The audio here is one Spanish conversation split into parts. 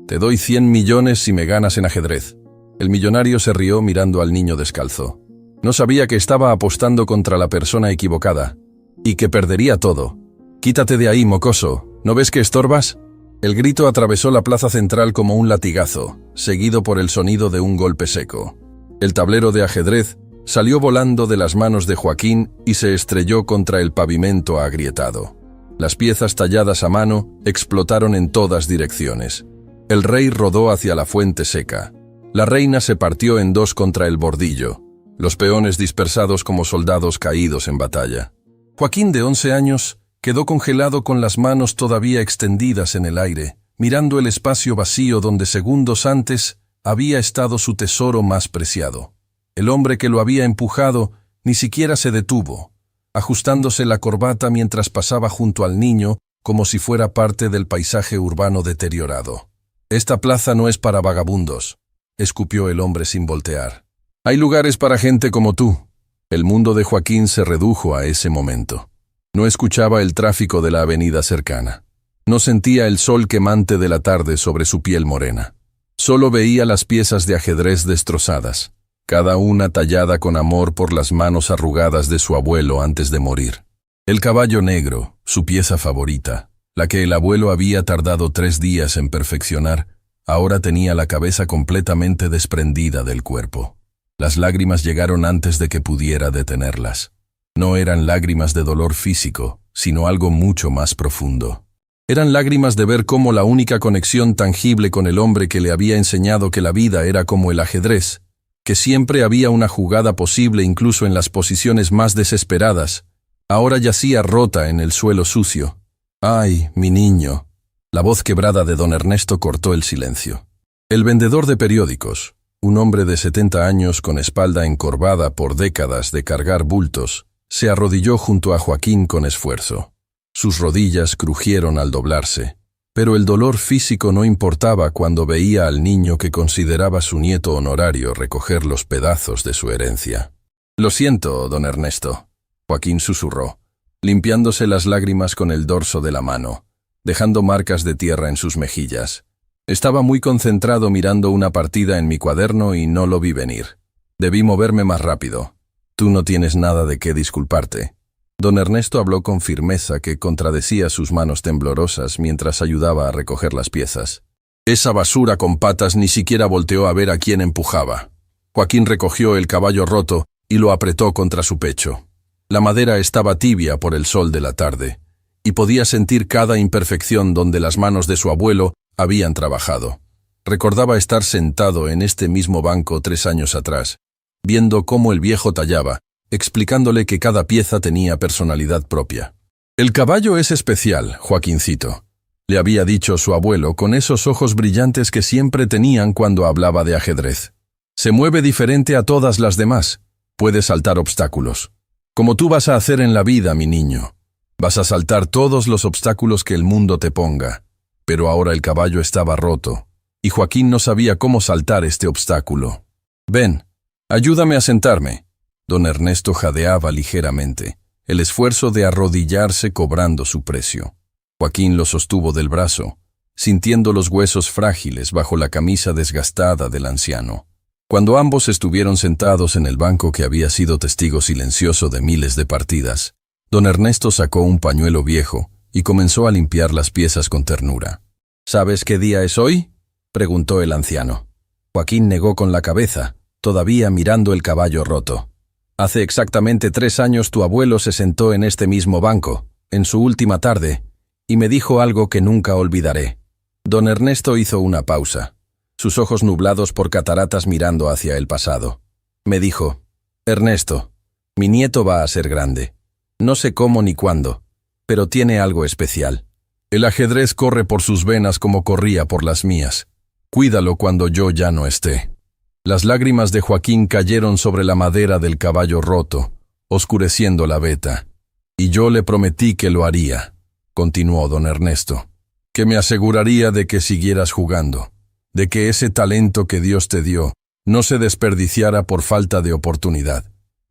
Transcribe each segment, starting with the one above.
Te doy 100 millones si me ganas en ajedrez. El millonario se rió mirando al niño descalzo. No sabía que estaba apostando contra la persona equivocada y que perdería todo. «Quítate de ahí, mocoso, ¿no ves que estorbas?». El grito atravesó la plaza central como un latigazo, seguido por el sonido de un golpe seco. El tablero de ajedrez salió volando de las manos de Joaquín y se estrelló contra el pavimento agrietado. Las piezas talladas a mano explotaron en todas direcciones. El rey rodó hacia la fuente seca. La reina se partió en dos contra el bordillo, los peones dispersados como soldados caídos en batalla. Joaquín, de 11 años, quedó congelado con las manos todavía extendidas en el aire, mirando el espacio vacío donde segundos antes había estado su tesoro más preciado. El hombre que lo había empujado ni siquiera se detuvo, ajustándose la corbata mientras pasaba junto al niño como si fuera parte del paisaje urbano deteriorado. «Esta plaza no es para vagabundos», escupió el hombre sin voltear. «Hay lugares para gente como tú». El mundo de Joaquín se redujo a ese momento. No escuchaba el tráfico de la avenida cercana. No sentía el sol quemante de la tarde sobre su piel morena. Solo veía las piezas de ajedrez destrozadas, cada una tallada con amor por las manos arrugadas de su abuelo antes de morir. El caballo negro, su pieza favorita, la que el abuelo había tardado 3 días en perfeccionar, ahora tenía la cabeza completamente desprendida del cuerpo. Las lágrimas llegaron antes de que pudiera detenerlas. No eran lágrimas de dolor físico, sino algo mucho más profundo. Eran lágrimas de ver cómo la única conexión tangible con el hombre que le había enseñado que la vida era como el ajedrez, que siempre había una jugada posible incluso en las posiciones más desesperadas, ahora yacía rota en el suelo sucio. «Ay, mi niño». La voz quebrada de don Ernesto cortó el silencio. El vendedor de periódicos, un hombre de 70 años con espalda encorvada por décadas de cargar bultos, se arrodilló junto a Joaquín con esfuerzo. Sus rodillas crujieron al doblarse, pero el dolor físico no importaba cuando veía al niño que consideraba su nieto honorario recoger los pedazos de su herencia. «Lo siento, don Ernesto», Joaquín susurró, limpiándose las lágrimas con el dorso de la mano, dejando marcas de tierra en sus mejillas. «Estaba muy concentrado mirando una partida en mi cuaderno y no lo vi venir. Debí moverme más rápido. Tú no tienes nada de qué disculparte». Don Ernesto habló con firmeza que contradecía sus manos temblorosas mientras ayudaba a recoger las piezas. «Esa basura con patas ni siquiera volteó a ver a quién empujaba». Joaquín recogió el caballo roto y lo apretó contra su pecho. La madera estaba tibia por el sol de la tarde, y podía sentir cada imperfección donde las manos de su abuelo habían trabajado. Recordaba estar sentado en este mismo banco 3 años atrás, viendo cómo el viejo tallaba, explicándole que cada pieza tenía personalidad propia. «El caballo es especial, Joaquincito», le había dicho su abuelo con esos ojos brillantes que siempre tenían cuando hablaba de ajedrez. «Se mueve diferente a todas las demás. Puede saltar obstáculos. Como tú vas a hacer en la vida, mi niño. Vas a saltar todos los obstáculos que el mundo te ponga». Pero ahora el caballo estaba roto, y Joaquín no sabía cómo saltar este obstáculo. «Ven, ayúdame a sentarme». Don Ernesto jadeaba ligeramente, el esfuerzo de arrodillarse cobrando su precio. Joaquín lo sostuvo del brazo, sintiendo los huesos frágiles bajo la camisa desgastada del anciano. Cuando ambos estuvieron sentados en el banco que había sido testigo silencioso de miles de partidas, don Ernesto sacó un pañuelo viejo y comenzó a limpiar las piezas con ternura. «¿Sabes qué día es hoy?», preguntó el anciano. Joaquín negó con la cabeza, todavía mirando el caballo roto. «Hace exactamente 3 años tu abuelo se sentó en este mismo banco, en su última tarde, y me dijo algo que nunca olvidaré». Don Ernesto hizo una pausa, sus ojos nublados por cataratas mirando hacia el pasado. Me dijo: «Ernesto, mi nieto va a ser grande. No sé cómo ni cuándo, pero tiene algo especial. El ajedrez corre por sus venas como corría por las mías. Cuídalo cuando yo ya no esté». Las lágrimas de Joaquín cayeron sobre la madera del caballo roto, oscureciendo la veta. «Y yo le prometí que lo haría», continuó don Ernesto, «que me aseguraría de que siguieras jugando, de que ese talento que Dios te dio no se desperdiciara por falta de oportunidad».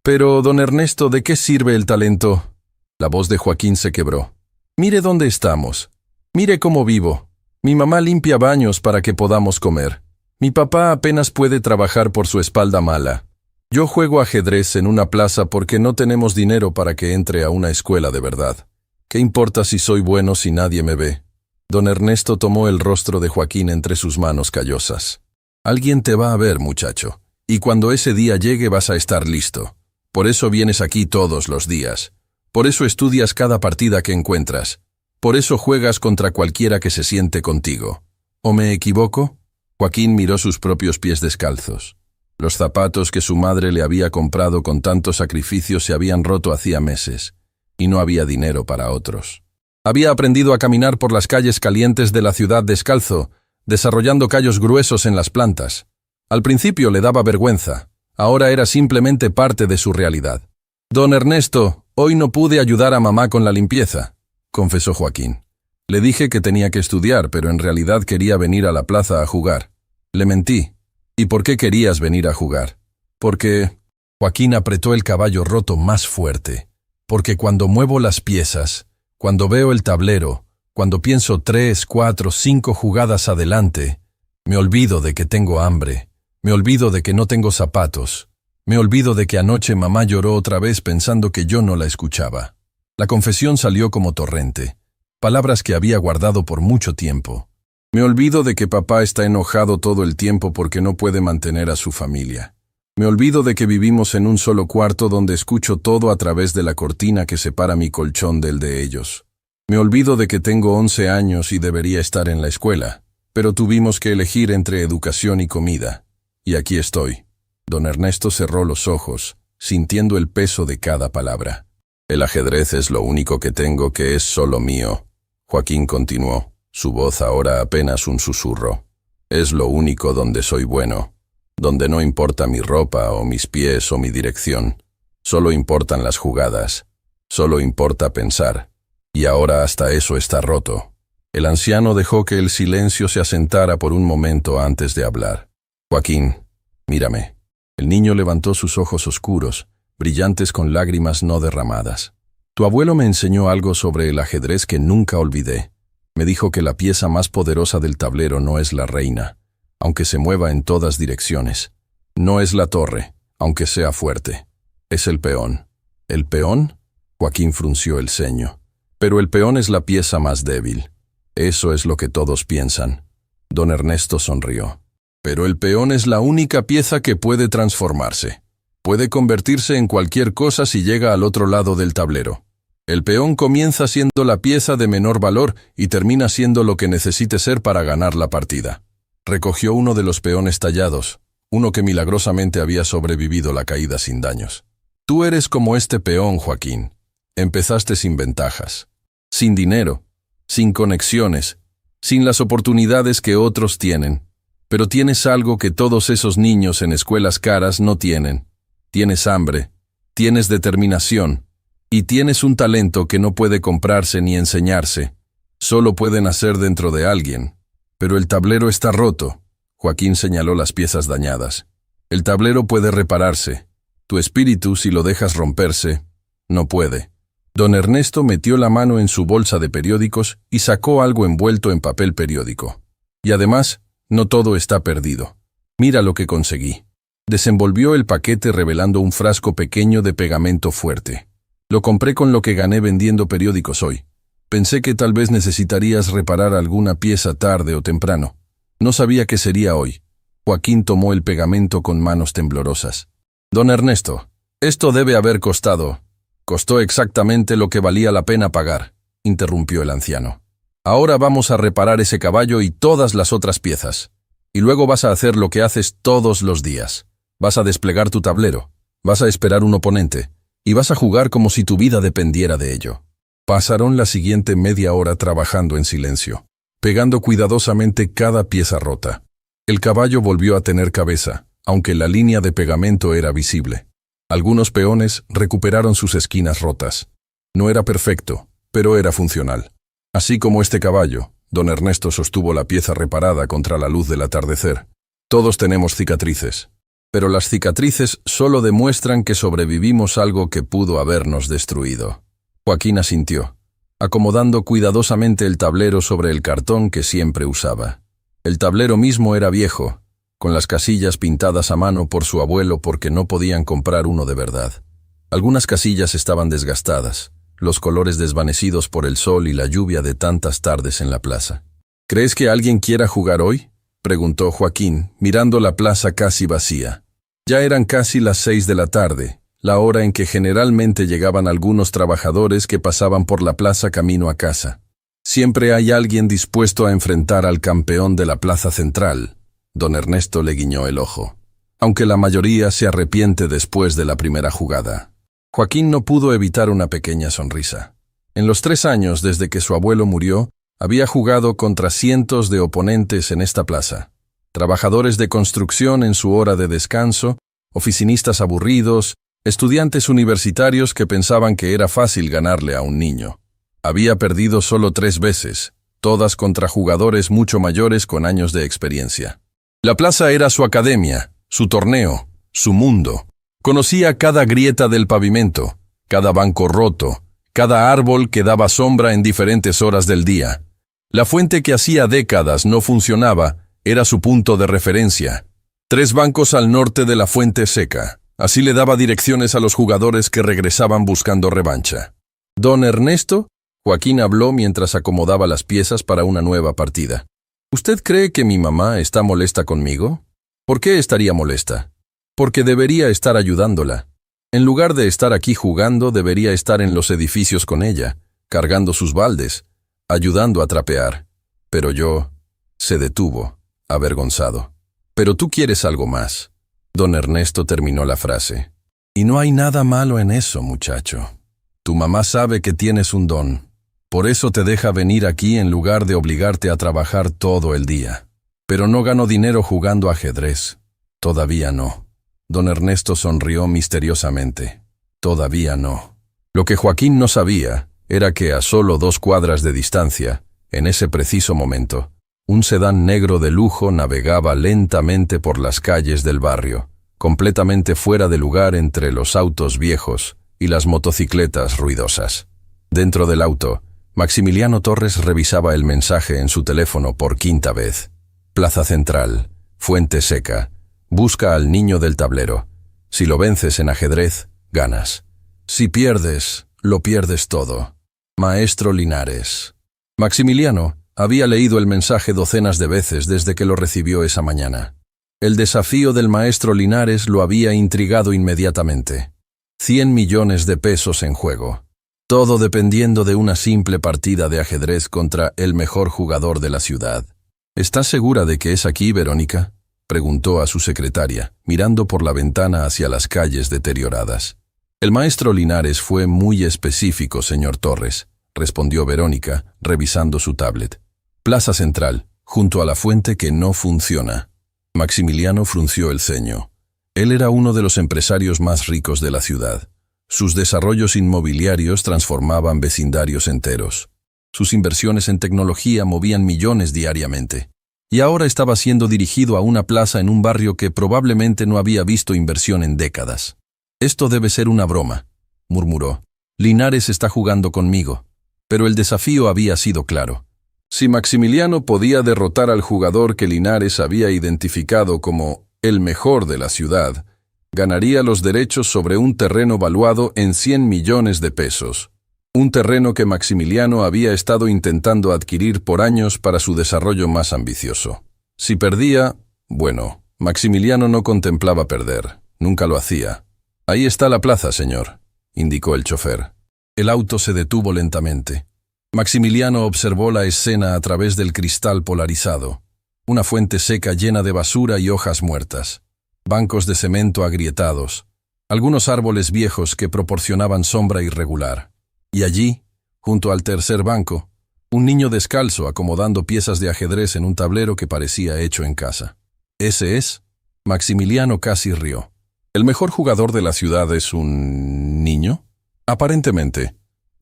«Pero, don Ernesto, ¿de qué sirve el talento?». La voz de Joaquín se quebró. «Mire dónde estamos. Mire cómo vivo. Mi mamá limpia baños para que podamos comer. Mi papá apenas puede trabajar por su espalda mala. Yo juego ajedrez en una plaza porque no tenemos dinero para que entre a una escuela de verdad. ¿Qué importa si soy bueno si nadie me ve? Don Ernesto tomó el rostro de Joaquín entre sus manos callosas. Alguien te va a ver, muchacho, y cuando ese día llegue vas a estar listo. Por eso vienes aquí todos los días. Por eso estudias cada partida que encuentras. Por eso juegas contra cualquiera que se siente contigo. ¿O me equivoco? Joaquín miró sus propios pies descalzos. Los zapatos que su madre le había comprado con tanto sacrificio se habían roto hacía meses, y no había dinero para otros. Había aprendido a caminar por las calles calientes de la ciudad descalzo, desarrollando callos gruesos en las plantas. Al principio le daba vergüenza, ahora era simplemente parte de su realidad. Don Ernesto, hoy no pude ayudar a mamá con la limpieza, confesó Joaquín. Le dije que tenía que estudiar, pero en realidad quería venir a la plaza a jugar. Le mentí. ¿Y por qué querías venir a jugar? Porque... Joaquín apretó el caballo roto más fuerte. Porque cuando muevo las piezas, cuando veo el tablero, cuando pienso 3, 4, 5 jugadas adelante, me olvido de que tengo hambre, me olvido de que no tengo zapatos, me olvido de que anoche mamá lloró otra vez pensando que yo no la escuchaba. La confesión salió como torrente, palabras que había guardado por mucho tiempo. Me olvido de que papá está enojado todo el tiempo porque no puede mantener a su familia. Me olvido de que vivimos en un solo cuarto donde escucho todo a través de la cortina que separa mi colchón del de ellos. Me olvido de que tengo 11 años y debería estar en la escuela, pero tuvimos que elegir entre educación y comida. Y aquí estoy. Don Ernesto cerró los ojos, sintiendo el peso de cada palabra. El ajedrez es lo único que tengo que es solo mío. Joaquín continuó, su voz ahora apenas un susurro. Es lo único donde soy bueno, donde no importa mi ropa o mis pies o mi dirección. Solo importan las jugadas, solo importa pensar. Y ahora hasta eso está roto. El anciano dejó que el silencio se asentara por un momento antes de hablar. Joaquín, mírame. El niño levantó sus ojos oscuros, brillantes con lágrimas no derramadas. Tu abuelo me enseñó algo sobre el ajedrez que nunca olvidé. Me dijo que la pieza más poderosa del tablero no es la reina, aunque se mueva en todas direcciones. No es la torre, aunque sea fuerte. Es el peón. ¿El peón? Joaquín frunció el ceño. Pero el peón es la pieza más débil. Eso es lo que todos piensan. Don Ernesto sonrió. Pero el peón es la única pieza que puede transformarse. Puede convertirse en cualquier cosa si llega al otro lado del tablero. El peón comienza siendo la pieza de menor valor y termina siendo lo que necesite ser para ganar la partida. Recogió uno de los peones tallados, uno que milagrosamente había sobrevivido la caída sin daños. Tú eres como este peón, Joaquín. Empezaste sin ventajas, sin dinero, sin conexiones, sin las oportunidades que otros tienen. Pero tienes algo que todos esos niños en escuelas caras no tienen. Tienes hambre, tienes determinación, y tienes un talento que no puede comprarse ni enseñarse. Solo puede nacer dentro de alguien. Pero el tablero está roto. Joaquín señaló las piezas dañadas. El tablero puede repararse. Tu espíritu, si lo dejas romperse, no puede. Don Ernesto metió la mano en su bolsa de periódicos y sacó algo envuelto en papel periódico. Y además, no todo está perdido. Mira lo que conseguí. Desenvolvió el paquete revelando un frasco pequeño de pegamento fuerte. Lo compré con lo que gané vendiendo periódicos hoy. Pensé que tal vez necesitarías reparar alguna pieza tarde o temprano. No sabía que sería hoy. Joaquín tomó el pegamento con manos temblorosas. Don Ernesto, esto debe haber costado. Costó exactamente lo que valía la pena pagar, interrumpió el anciano. Ahora vamos a reparar ese caballo y todas las otras piezas. Y luego vas a hacer lo que haces todos los días. Vas a desplegar tu tablero. Vas a esperar un oponente. Y vas a jugar como si tu vida dependiera de ello. Pasaron la siguiente media hora trabajando en silencio, pegando cuidadosamente cada pieza rota. El caballo volvió a tener cabeza, aunque la línea de pegamento era visible. Algunos peones recuperaron sus esquinas rotas. No era perfecto, pero era funcional. Así como este caballo, don Ernesto sostuvo la pieza reparada contra la luz del atardecer. Todos tenemos cicatrices. Pero las cicatrices solo demuestran que sobrevivimos algo que pudo habernos destruido. Joaquín asintió. acomodando cuidadosamente el tablero sobre el cartón que siempre usaba. El tablero mismo era viejo, con las casillas pintadas a mano por su abuelo porque no podían comprar uno de verdad. Algunas casillas estaban desgastadas, los colores desvanecidos por el sol y la lluvia de tantas tardes en la plaza. ¿Crees que alguien quiera jugar hoy?, preguntó Joaquín, mirando la plaza casi vacía. Ya eran casi las 6 de la tarde, la hora en que generalmente llegaban algunos trabajadores que pasaban por la plaza camino a casa. Siempre hay alguien dispuesto a enfrentar al campeón de la plaza central. Don Ernesto le guiñó el ojo. Aunque la mayoría se arrepiente después de la primera jugada. Joaquín no pudo evitar una pequeña sonrisa. En los 3 años desde que su abuelo murió, había jugado contra cientos de oponentes en esta plaza. Trabajadores de construcción en su hora de descanso, oficinistas aburridos, estudiantes universitarios que pensaban que era fácil ganarle a un niño. Había perdido solo 3 veces, todas contra jugadores mucho mayores con años de experiencia. La plaza era su academia, su torneo, su mundo. Conocía cada grieta del pavimento, cada banco roto, cada árbol que daba sombra en diferentes horas del día. La fuente que hacía décadas no funcionaba era su punto de referencia. 3 bancos al norte de la fuente seca. Así le daba direcciones a los jugadores que regresaban buscando revancha. Don Ernesto, Joaquín habló mientras acomodaba las piezas para una nueva partida. ¿Usted cree que mi mamá está molesta conmigo? ¿Por qué estaría molesta? Porque debería estar ayudándola. En lugar de estar aquí jugando, debería estar en los edificios con ella, cargando sus baldes, ayudando a trapear. Pero yo... Se detuvo, avergonzado. Pero tú quieres algo más. Don Ernesto terminó la frase. Y no hay nada malo en eso, muchacho. Tu mamá sabe que tienes un don. Por eso te deja venir aquí en lugar de obligarte a trabajar todo el día. Pero no gano dinero jugando ajedrez. Todavía no. Don Ernesto sonrió misteriosamente. Todavía no. Lo que Joaquín no sabía era que a solo 2 cuadras de distancia, en ese preciso momento, un sedán negro de lujo navegaba lentamente por las calles del barrio, completamente fuera de lugar entre los autos viejos y las motocicletas ruidosas. Dentro del auto, Maximiliano Torres revisaba el mensaje en su teléfono por 5ª vez. Plaza Central, Fuente Seca, busca al niño del tablero. Si lo vences en ajedrez, ganas. Si pierdes, lo pierdes todo. Maestro Linares. Maximiliano había leído el mensaje docenas de veces desde que lo recibió esa mañana. El desafío del maestro Linares lo había intrigado inmediatamente. 100 millones de pesos en juego. Todo dependiendo de una simple partida de ajedrez contra el mejor jugador de la ciudad. ¿Estás segura de que es aquí, Verónica?, preguntó a su secretaria, mirando por la ventana hacia las calles deterioradas. El maestro Linares fue muy específico, señor Torres, respondió Verónica, revisando su tablet. Plaza Central, junto a la fuente que no funciona. Maximiliano frunció el ceño. Él era uno de los empresarios más ricos de la ciudad. Sus desarrollos inmobiliarios transformaban vecindarios enteros. Sus inversiones en tecnología movían millones diariamente. Y ahora estaba siendo dirigido a una plaza en un barrio que probablemente no había visto inversión en décadas. Esto debe ser una broma, murmuró. Linares está jugando conmigo. Pero el desafío había sido claro. Si Maximiliano podía derrotar al jugador que Linares había identificado como el mejor de la ciudad, ganaría los derechos sobre un terreno valuado en 100 millones de pesos. Un terreno que Maximiliano había estado intentando adquirir por años para su desarrollo más ambicioso. Si perdía, bueno, Maximiliano no contemplaba perder, nunca lo hacía. Ahí está la plaza, señor, indicó el chofer. El auto se detuvo lentamente. Maximiliano observó la escena a través del cristal polarizado. Una fuente seca llena de basura y hojas muertas. Bancos de cemento agrietados. Algunos árboles viejos que proporcionaban sombra irregular. Y allí, junto al tercer banco, un niño descalzo acomodando piezas de ajedrez en un tablero que parecía hecho en casa. ¿Ese es? Maximiliano casi rió. ¿El mejor jugador de la ciudad es un niño? Aparentemente.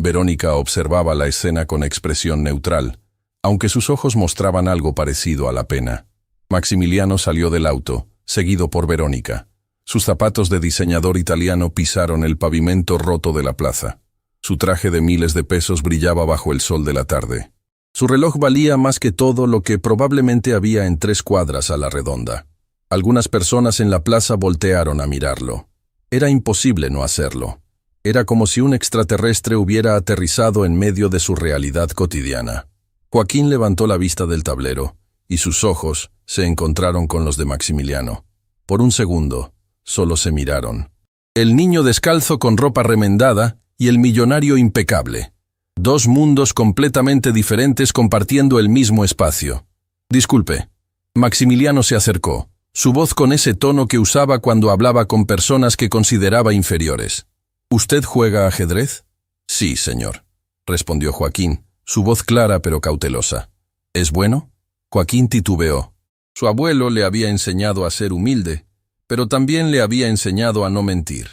Verónica observaba la escena con expresión neutral, aunque sus ojos mostraban algo parecido a la pena. Maximiliano salió del auto, seguido por Verónica. Sus zapatos de diseñador italiano pisaron el pavimento roto de la plaza. Su traje de miles de pesos brillaba bajo el sol de la tarde. Su reloj valía más que todo lo que probablemente había en 3 cuadras a la redonda. Algunas personas en la plaza voltearon a mirarlo. Era imposible no hacerlo. Era como si un extraterrestre hubiera aterrizado en medio de su realidad cotidiana. Joaquín levantó la vista del tablero, y sus ojos se encontraron con los de Maximiliano. Por un segundo, solo se miraron. El niño descalzo con ropa remendada y el millonario impecable. 2 mundos completamente diferentes compartiendo el mismo espacio. Disculpe. Maximiliano se acercó, su voz con ese tono que usaba cuando hablaba con personas que consideraba inferiores. ¿Usted juega ajedrez? Sí, señor, respondió Joaquín, su voz clara pero cautelosa. ¿Es bueno? Joaquín titubeó. Su abuelo le había enseñado a ser humilde, pero también le había enseñado a no mentir.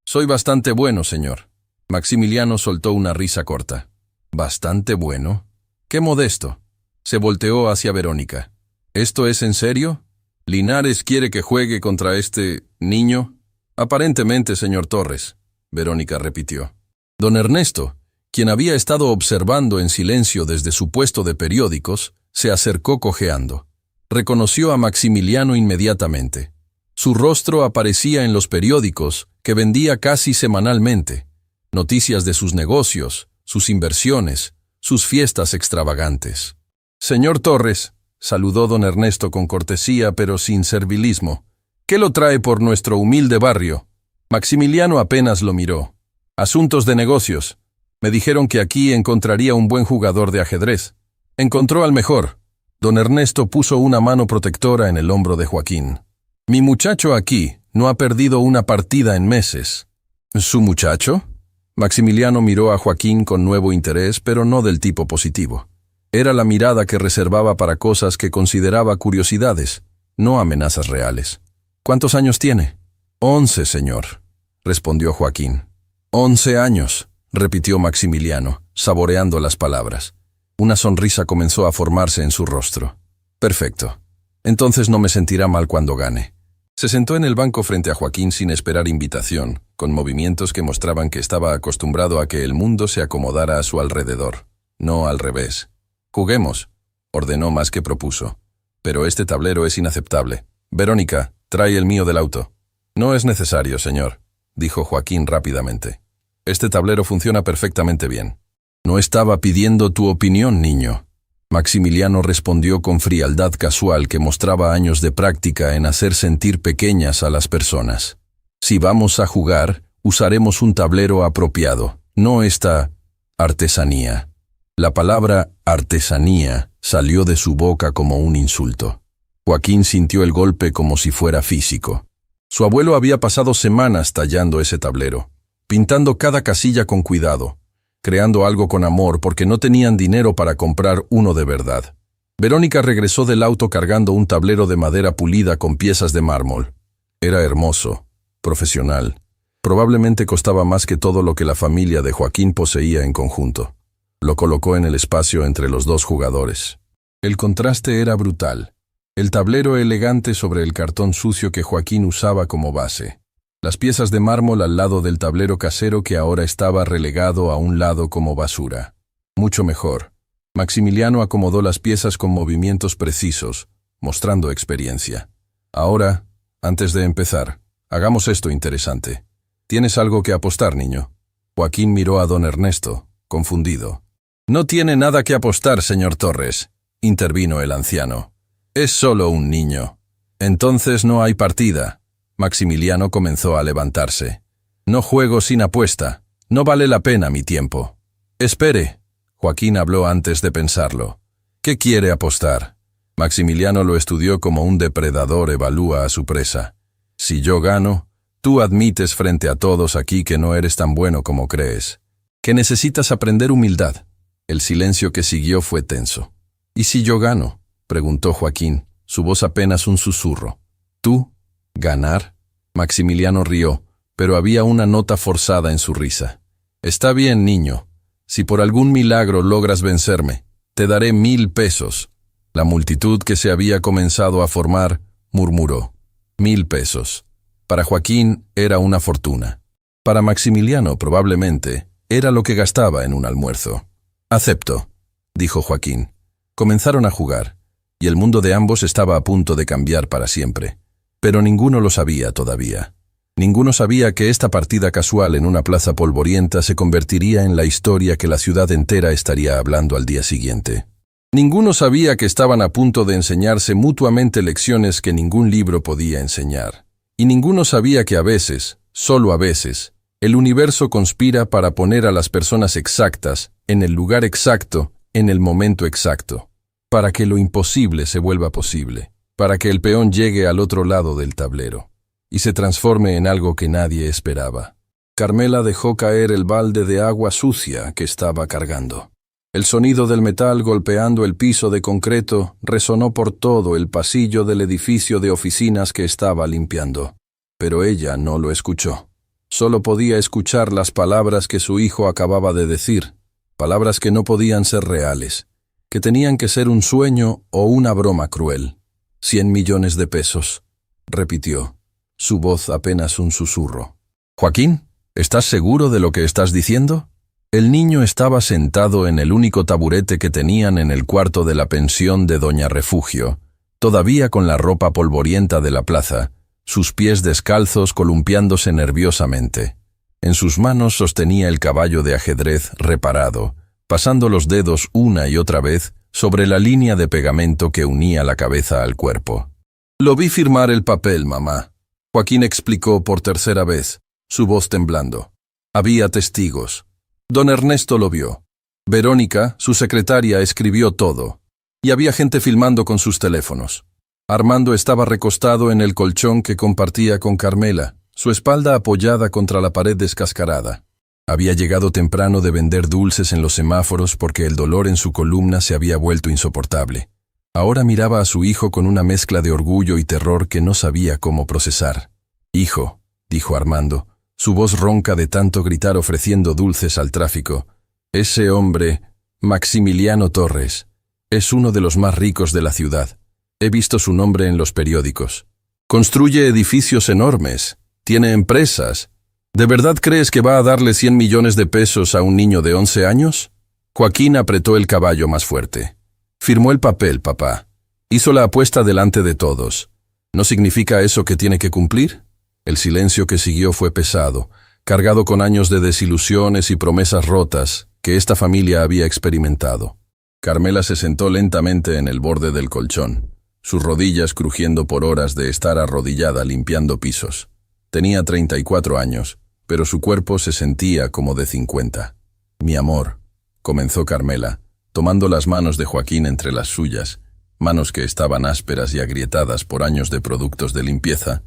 Soy bastante bueno, señor. Maximiliano soltó una risa corta. ¿Bastante bueno? ¡Qué modesto! Se volteó hacia Verónica. ¿Esto es en serio? ¿Linares quiere que juegue contra este niño? Aparentemente, señor Torres, Verónica repitió. Don Ernesto, quien había estado observando en silencio desde su puesto de periódicos, se acercó cojeando. Reconoció a Maximiliano inmediatamente. Su rostro aparecía en los periódicos que vendía casi semanalmente. Noticias de sus negocios, sus inversiones, sus fiestas extravagantes. Señor Torres, saludó don Ernesto con cortesía pero sin servilismo. ¿Qué lo trae por nuestro humilde barrio? Maximiliano apenas lo miró. Asuntos de negocios. Me dijeron que aquí encontraría un buen jugador de ajedrez. Encontró al mejor. Don Ernesto puso una mano protectora en el hombro de Joaquín. Mi muchacho aquí no ha perdido una partida en meses. ¿Su muchacho? Maximiliano miró a Joaquín con nuevo interés, pero no del tipo positivo. Era la mirada que reservaba para cosas que consideraba curiosidades, no amenazas reales. ¿Cuántos años tiene? 11, señor, respondió Joaquín. 11 años, repitió Maximiliano, saboreando las palabras. Una sonrisa comenzó a formarse en su rostro. Perfecto. Entonces no me sentirá mal cuando gane. Se sentó en el banco frente a Joaquín sin esperar invitación, con movimientos que mostraban que estaba acostumbrado a que el mundo se acomodara a su alrededor, no al revés. Juguemos, ordenó más que propuso. Pero este tablero es inaceptable. Verónica, trae el mío del auto. No es necesario, señor, dijo Joaquín rápidamente. Este tablero funciona perfectamente bien. No estaba pidiendo tu opinión, niño. Maximiliano respondió con frialdad casual que mostraba años de práctica en hacer sentir pequeñas a las personas. Si vamos a jugar, usaremos un tablero apropiado, no esta artesanía. La palabra artesanía salió de su boca como un insulto. Joaquín sintió el golpe como si fuera físico. Su abuelo había pasado semanas tallando ese tablero, pintando cada casilla con cuidado, creando algo con amor porque no tenían dinero para comprar uno de verdad. Verónica regresó del auto cargando un tablero de madera pulida con piezas de mármol. Era hermoso, profesional. Probablemente costaba más que todo lo que la familia de Joaquín poseía en conjunto. Lo colocó en el espacio entre los 2 jugadores. El contraste era brutal. El tablero elegante sobre el cartón sucio que Joaquín usaba como base. Las piezas de mármol al lado del tablero casero que ahora estaba relegado a un lado como basura. Mucho mejor. Maximiliano acomodó las piezas con movimientos precisos, mostrando experiencia. Ahora, antes de empezar, hagamos esto interesante. ¿Tienes algo que apostar, niño? Joaquín miró a don Ernesto, confundido. No tiene nada que apostar, señor Torres, intervino el anciano. Es solo un niño. Entonces no hay partida. Maximiliano comenzó a levantarse. No juego sin apuesta. No vale la pena mi tiempo. Espere. Joaquín habló antes de pensarlo. ¿Qué quiere apostar? Maximiliano lo estudió como un depredador evalúa a su presa. Si yo gano, tú admites frente a todos aquí que no eres tan bueno como crees. Que necesitas aprender humildad. El silencio que siguió fue tenso. ¿Y si yo gano? Preguntó Joaquín, su voz apenas un susurro. ¿Tú? ¿Ganar? Maximiliano rió, pero había una nota forzada en su risa. Está bien, niño. Si por algún milagro logras vencerme, te daré 1000 pesos. La multitud que se había comenzado a formar murmuró. 1000 pesos. Para Joaquín era una fortuna. Para Maximiliano, probablemente, Era lo que gastaba en un almuerzo. «Acepto», dijo Joaquín. Comenzaron a jugar, y el mundo de ambos estaba a punto de cambiar para siempre. Pero ninguno lo sabía todavía. Ninguno sabía que esta partida casual en una plaza polvorienta se convertiría en la historia que la ciudad entera estaría hablando al día siguiente. Ninguno sabía que estaban a punto de enseñarse mutuamente lecciones que ningún libro podía enseñar. Y ninguno sabía que a veces, solo a veces, el universo conspira para poner a las personas exactas, en el lugar exacto, en el momento exacto, para que lo imposible se vuelva posible, para que el peón llegue al otro lado del tablero y se transforme en algo que nadie esperaba. Carmela dejó caer el balde de agua sucia que estaba cargando. El sonido del metal golpeando el piso de concreto resonó por todo el pasillo del edificio de oficinas que estaba limpiando. Pero ella no lo escuchó. Solo podía escuchar las palabras que su hijo acababa de decir, palabras que no podían ser reales, que tenían que ser un sueño o una broma cruel. 100 millones de pesos, repitió, su voz apenas un susurro. «Joaquín, ¿estás seguro de lo que estás diciendo?» El niño estaba sentado en el único taburete que tenían en el cuarto de la pensión de Doña Refugio, todavía con la ropa polvorienta de la plaza, sus pies descalzos columpiándose nerviosamente. En sus manos sostenía el caballo de ajedrez reparado, pasando los dedos una y otra vez sobre la línea de pegamento que unía la cabeza al cuerpo. «Lo vi firmar el papel, mamá», Joaquín explicó por tercera vez, su voz temblando. Había testigos. Don Ernesto lo vio. Verónica, su secretaria, escribió todo. Y había gente filmando con sus teléfonos. Armando estaba recostado en el colchón que compartía con Carmela, su espalda apoyada contra la pared descascarada. Había llegado temprano de vender dulces en los semáforos porque el dolor en su columna se había vuelto insoportable. Ahora miraba a su hijo con una mezcla de orgullo y terror que no sabía cómo procesar. «Hijo», dijo Armando, su voz ronca de tanto gritar ofreciendo dulces al tráfico, «ese hombre, Maximiliano Torres, es uno de los más ricos de la ciudad. He visto su nombre en los periódicos. Construye edificios enormes, tiene empresas. ¿De verdad crees que va a darle 100 millones de pesos a un niño de 11 años?» Joaquín apretó el caballo más fuerte. «Firmó el papel, papá. Hizo la apuesta delante de todos. ¿No significa eso que tiene que cumplir?» El silencio que siguió fue pesado, cargado con años de desilusiones y promesas rotas que esta familia había experimentado. Carmela se sentó lentamente en el borde del colchón, sus rodillas crujiendo por horas de estar arrodillada limpiando pisos. Tenía 34 años, pero su cuerpo se sentía como de 50. «Mi amor», comenzó Carmela, tomando las manos de Joaquín entre las suyas, manos que estaban ásperas y agrietadas por años de productos de limpieza.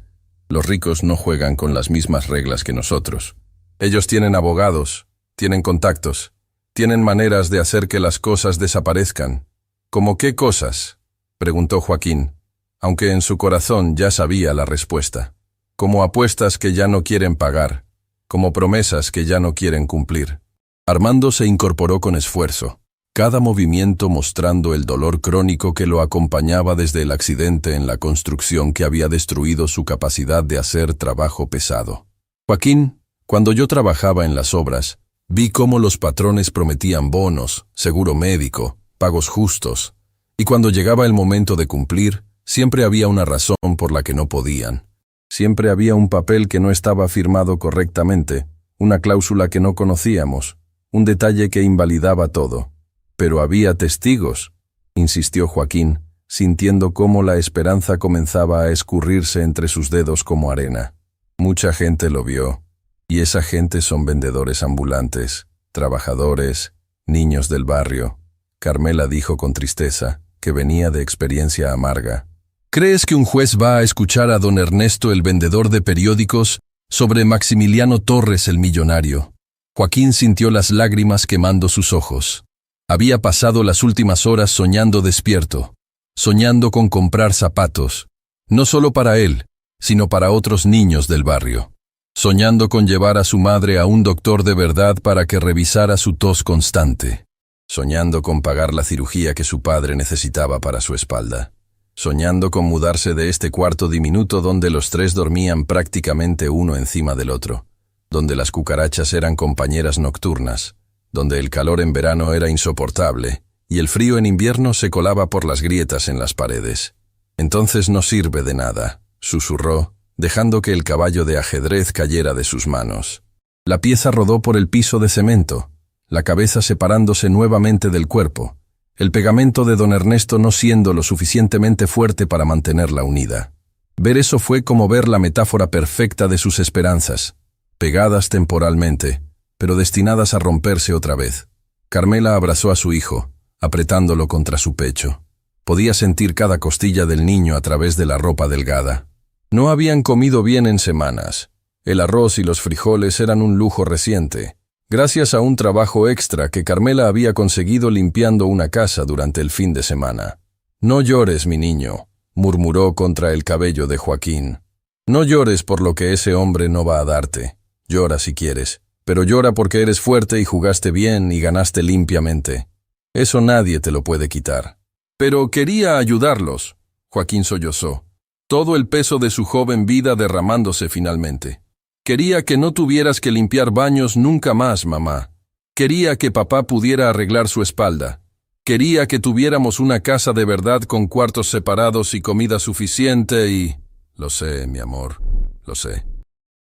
«Los ricos no juegan con las mismas reglas que nosotros. Ellos tienen abogados, tienen contactos, tienen maneras de hacer que las cosas desaparezcan». «¿Cómo qué cosas?», preguntó Joaquín, aunque en su corazón ya sabía la respuesta. «Como apuestas que ya no quieren pagar, como promesas que ya no quieren cumplir». Armando se incorporó con esfuerzo, cada movimiento mostrando el dolor crónico que lo acompañaba desde el accidente en la construcción que había destruido su capacidad de hacer trabajo pesado. «Joaquín, cuando yo trabajaba en las obras, vi cómo los patrones prometían bonos, seguro médico, pagos justos, y cuando llegaba el momento de cumplir, siempre había una razón por la que no podían. Siempre había un papel que no estaba firmado correctamente, una cláusula que no conocíamos, un detalle que invalidaba todo. Pero había testigos», insistió Joaquín, sintiendo cómo la esperanza comenzaba a escurrirse entre sus dedos como arena. «Mucha gente lo vio, y esa gente son vendedores ambulantes, trabajadores, niños del barrio», Carmela dijo con tristeza, que venía de experiencia amarga. «¿Crees que un juez va a escuchar a don Ernesto, el vendedor de periódicos, sobre Maximiliano Torres, el millonario?» Joaquín sintió las lágrimas quemando sus ojos. Había pasado las últimas horas soñando despierto, soñando con comprar zapatos, no solo para él, sino para otros niños del barrio, soñando con llevar a su madre a un doctor de verdad para que revisara su tos constante, soñando con pagar la cirugía que su padre necesitaba para su espalda, soñando con mudarse de este cuarto diminuto donde los tres dormían prácticamente uno encima del otro, donde las cucarachas eran compañeras nocturnas, donde el calor en verano era insoportable y el frío en invierno se colaba por las grietas en las paredes. Entonces no sirve de nada, susurró, dejando que el caballo de ajedrez cayera de sus manos. La pieza rodó por el piso de cemento, la cabeza separándose nuevamente del cuerpo, el pegamento de don Ernesto no siendo lo suficientemente fuerte para mantenerla unida. Ver eso fue como ver la metáfora perfecta de sus esperanzas, pegadas temporalmente, pero destinadas a romperse otra vez. Carmela abrazó a su hijo, apretándolo contra su pecho. Podía sentir cada costilla del niño a través de la ropa delgada. No habían comido bien en semanas. El arroz y los frijoles eran un lujo reciente, gracias a un trabajo extra que Carmela había conseguido limpiando una casa durante el fin de semana. «No llores, mi niño», murmuró contra el cabello de Joaquín. «No llores por lo que ese hombre no va a darte. Llora si quieres, pero llora porque eres fuerte y jugaste bien y ganaste limpiamente. Eso nadie te lo puede quitar». «Pero quería ayudarlos», Joaquín sollozó, todo el peso de su joven vida derramándose finalmente. «Quería que no tuvieras que limpiar baños nunca más, mamá. Quería que papá pudiera arreglar su espalda. Quería que tuviéramos una casa de verdad con cuartos separados y comida suficiente y...» «Lo sé, mi amor, lo sé».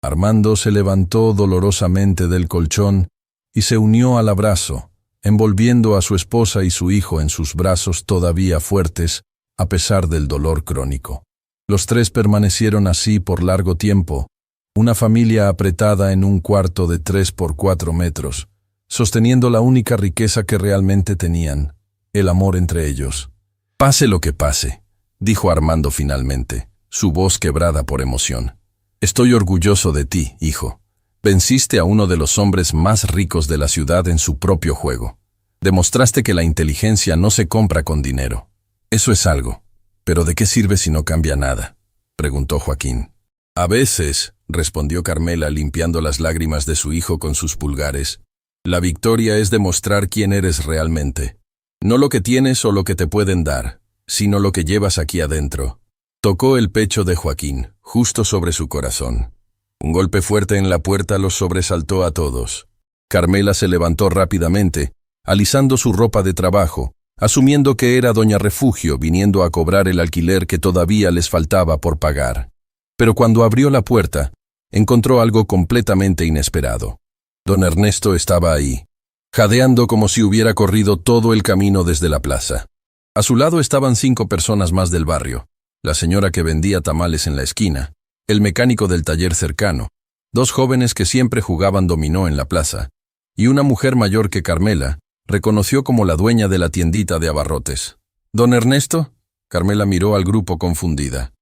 Armando se levantó dolorosamente del colchón y se unió al abrazo, envolviendo a su esposa y su hijo en sus brazos todavía fuertes, a pesar del dolor crónico. Los tres permanecieron así por largo tiempo, una familia apretada en un cuarto de 3 por 4 metros, sosteniendo la única riqueza que realmente tenían, el amor entre ellos. «Pase lo que pase», dijo Armando finalmente, su voz quebrada por emoción. «Estoy orgulloso de ti, hijo. Venciste a uno de los hombres más ricos de la ciudad en su propio juego. Demostraste que la inteligencia no se compra con dinero. Eso es algo. ¿Pero de qué sirve si no cambia nada?», preguntó Joaquín. «A veces», respondió Carmela limpiando las lágrimas de su hijo con sus pulgares, «la victoria es demostrar quién eres realmente. No lo que tienes o lo que te pueden dar, sino lo que llevas aquí adentro». Tocó el pecho de Joaquín, justo sobre su corazón. Un golpe fuerte en la puerta los sobresaltó a todos. Carmela se levantó rápidamente, alisando su ropa de trabajo, asumiendo que era doña Refugio viniendo a cobrar el alquiler que todavía les faltaba por pagar. Pero cuando abrió la puerta, encontró algo completamente inesperado. Don Ernesto estaba ahí, jadeando como si hubiera corrido todo el camino desde la plaza. A su lado estaban 5 personas más del barrio, la señora que vendía tamales en la esquina, el mecánico del taller cercano, 2 jóvenes que siempre jugaban dominó en la plaza, y una mujer mayor que Carmela reconoció como la dueña de la tiendita de abarrotes. «¿Don Ernesto?», Carmela miró al grupo confundida.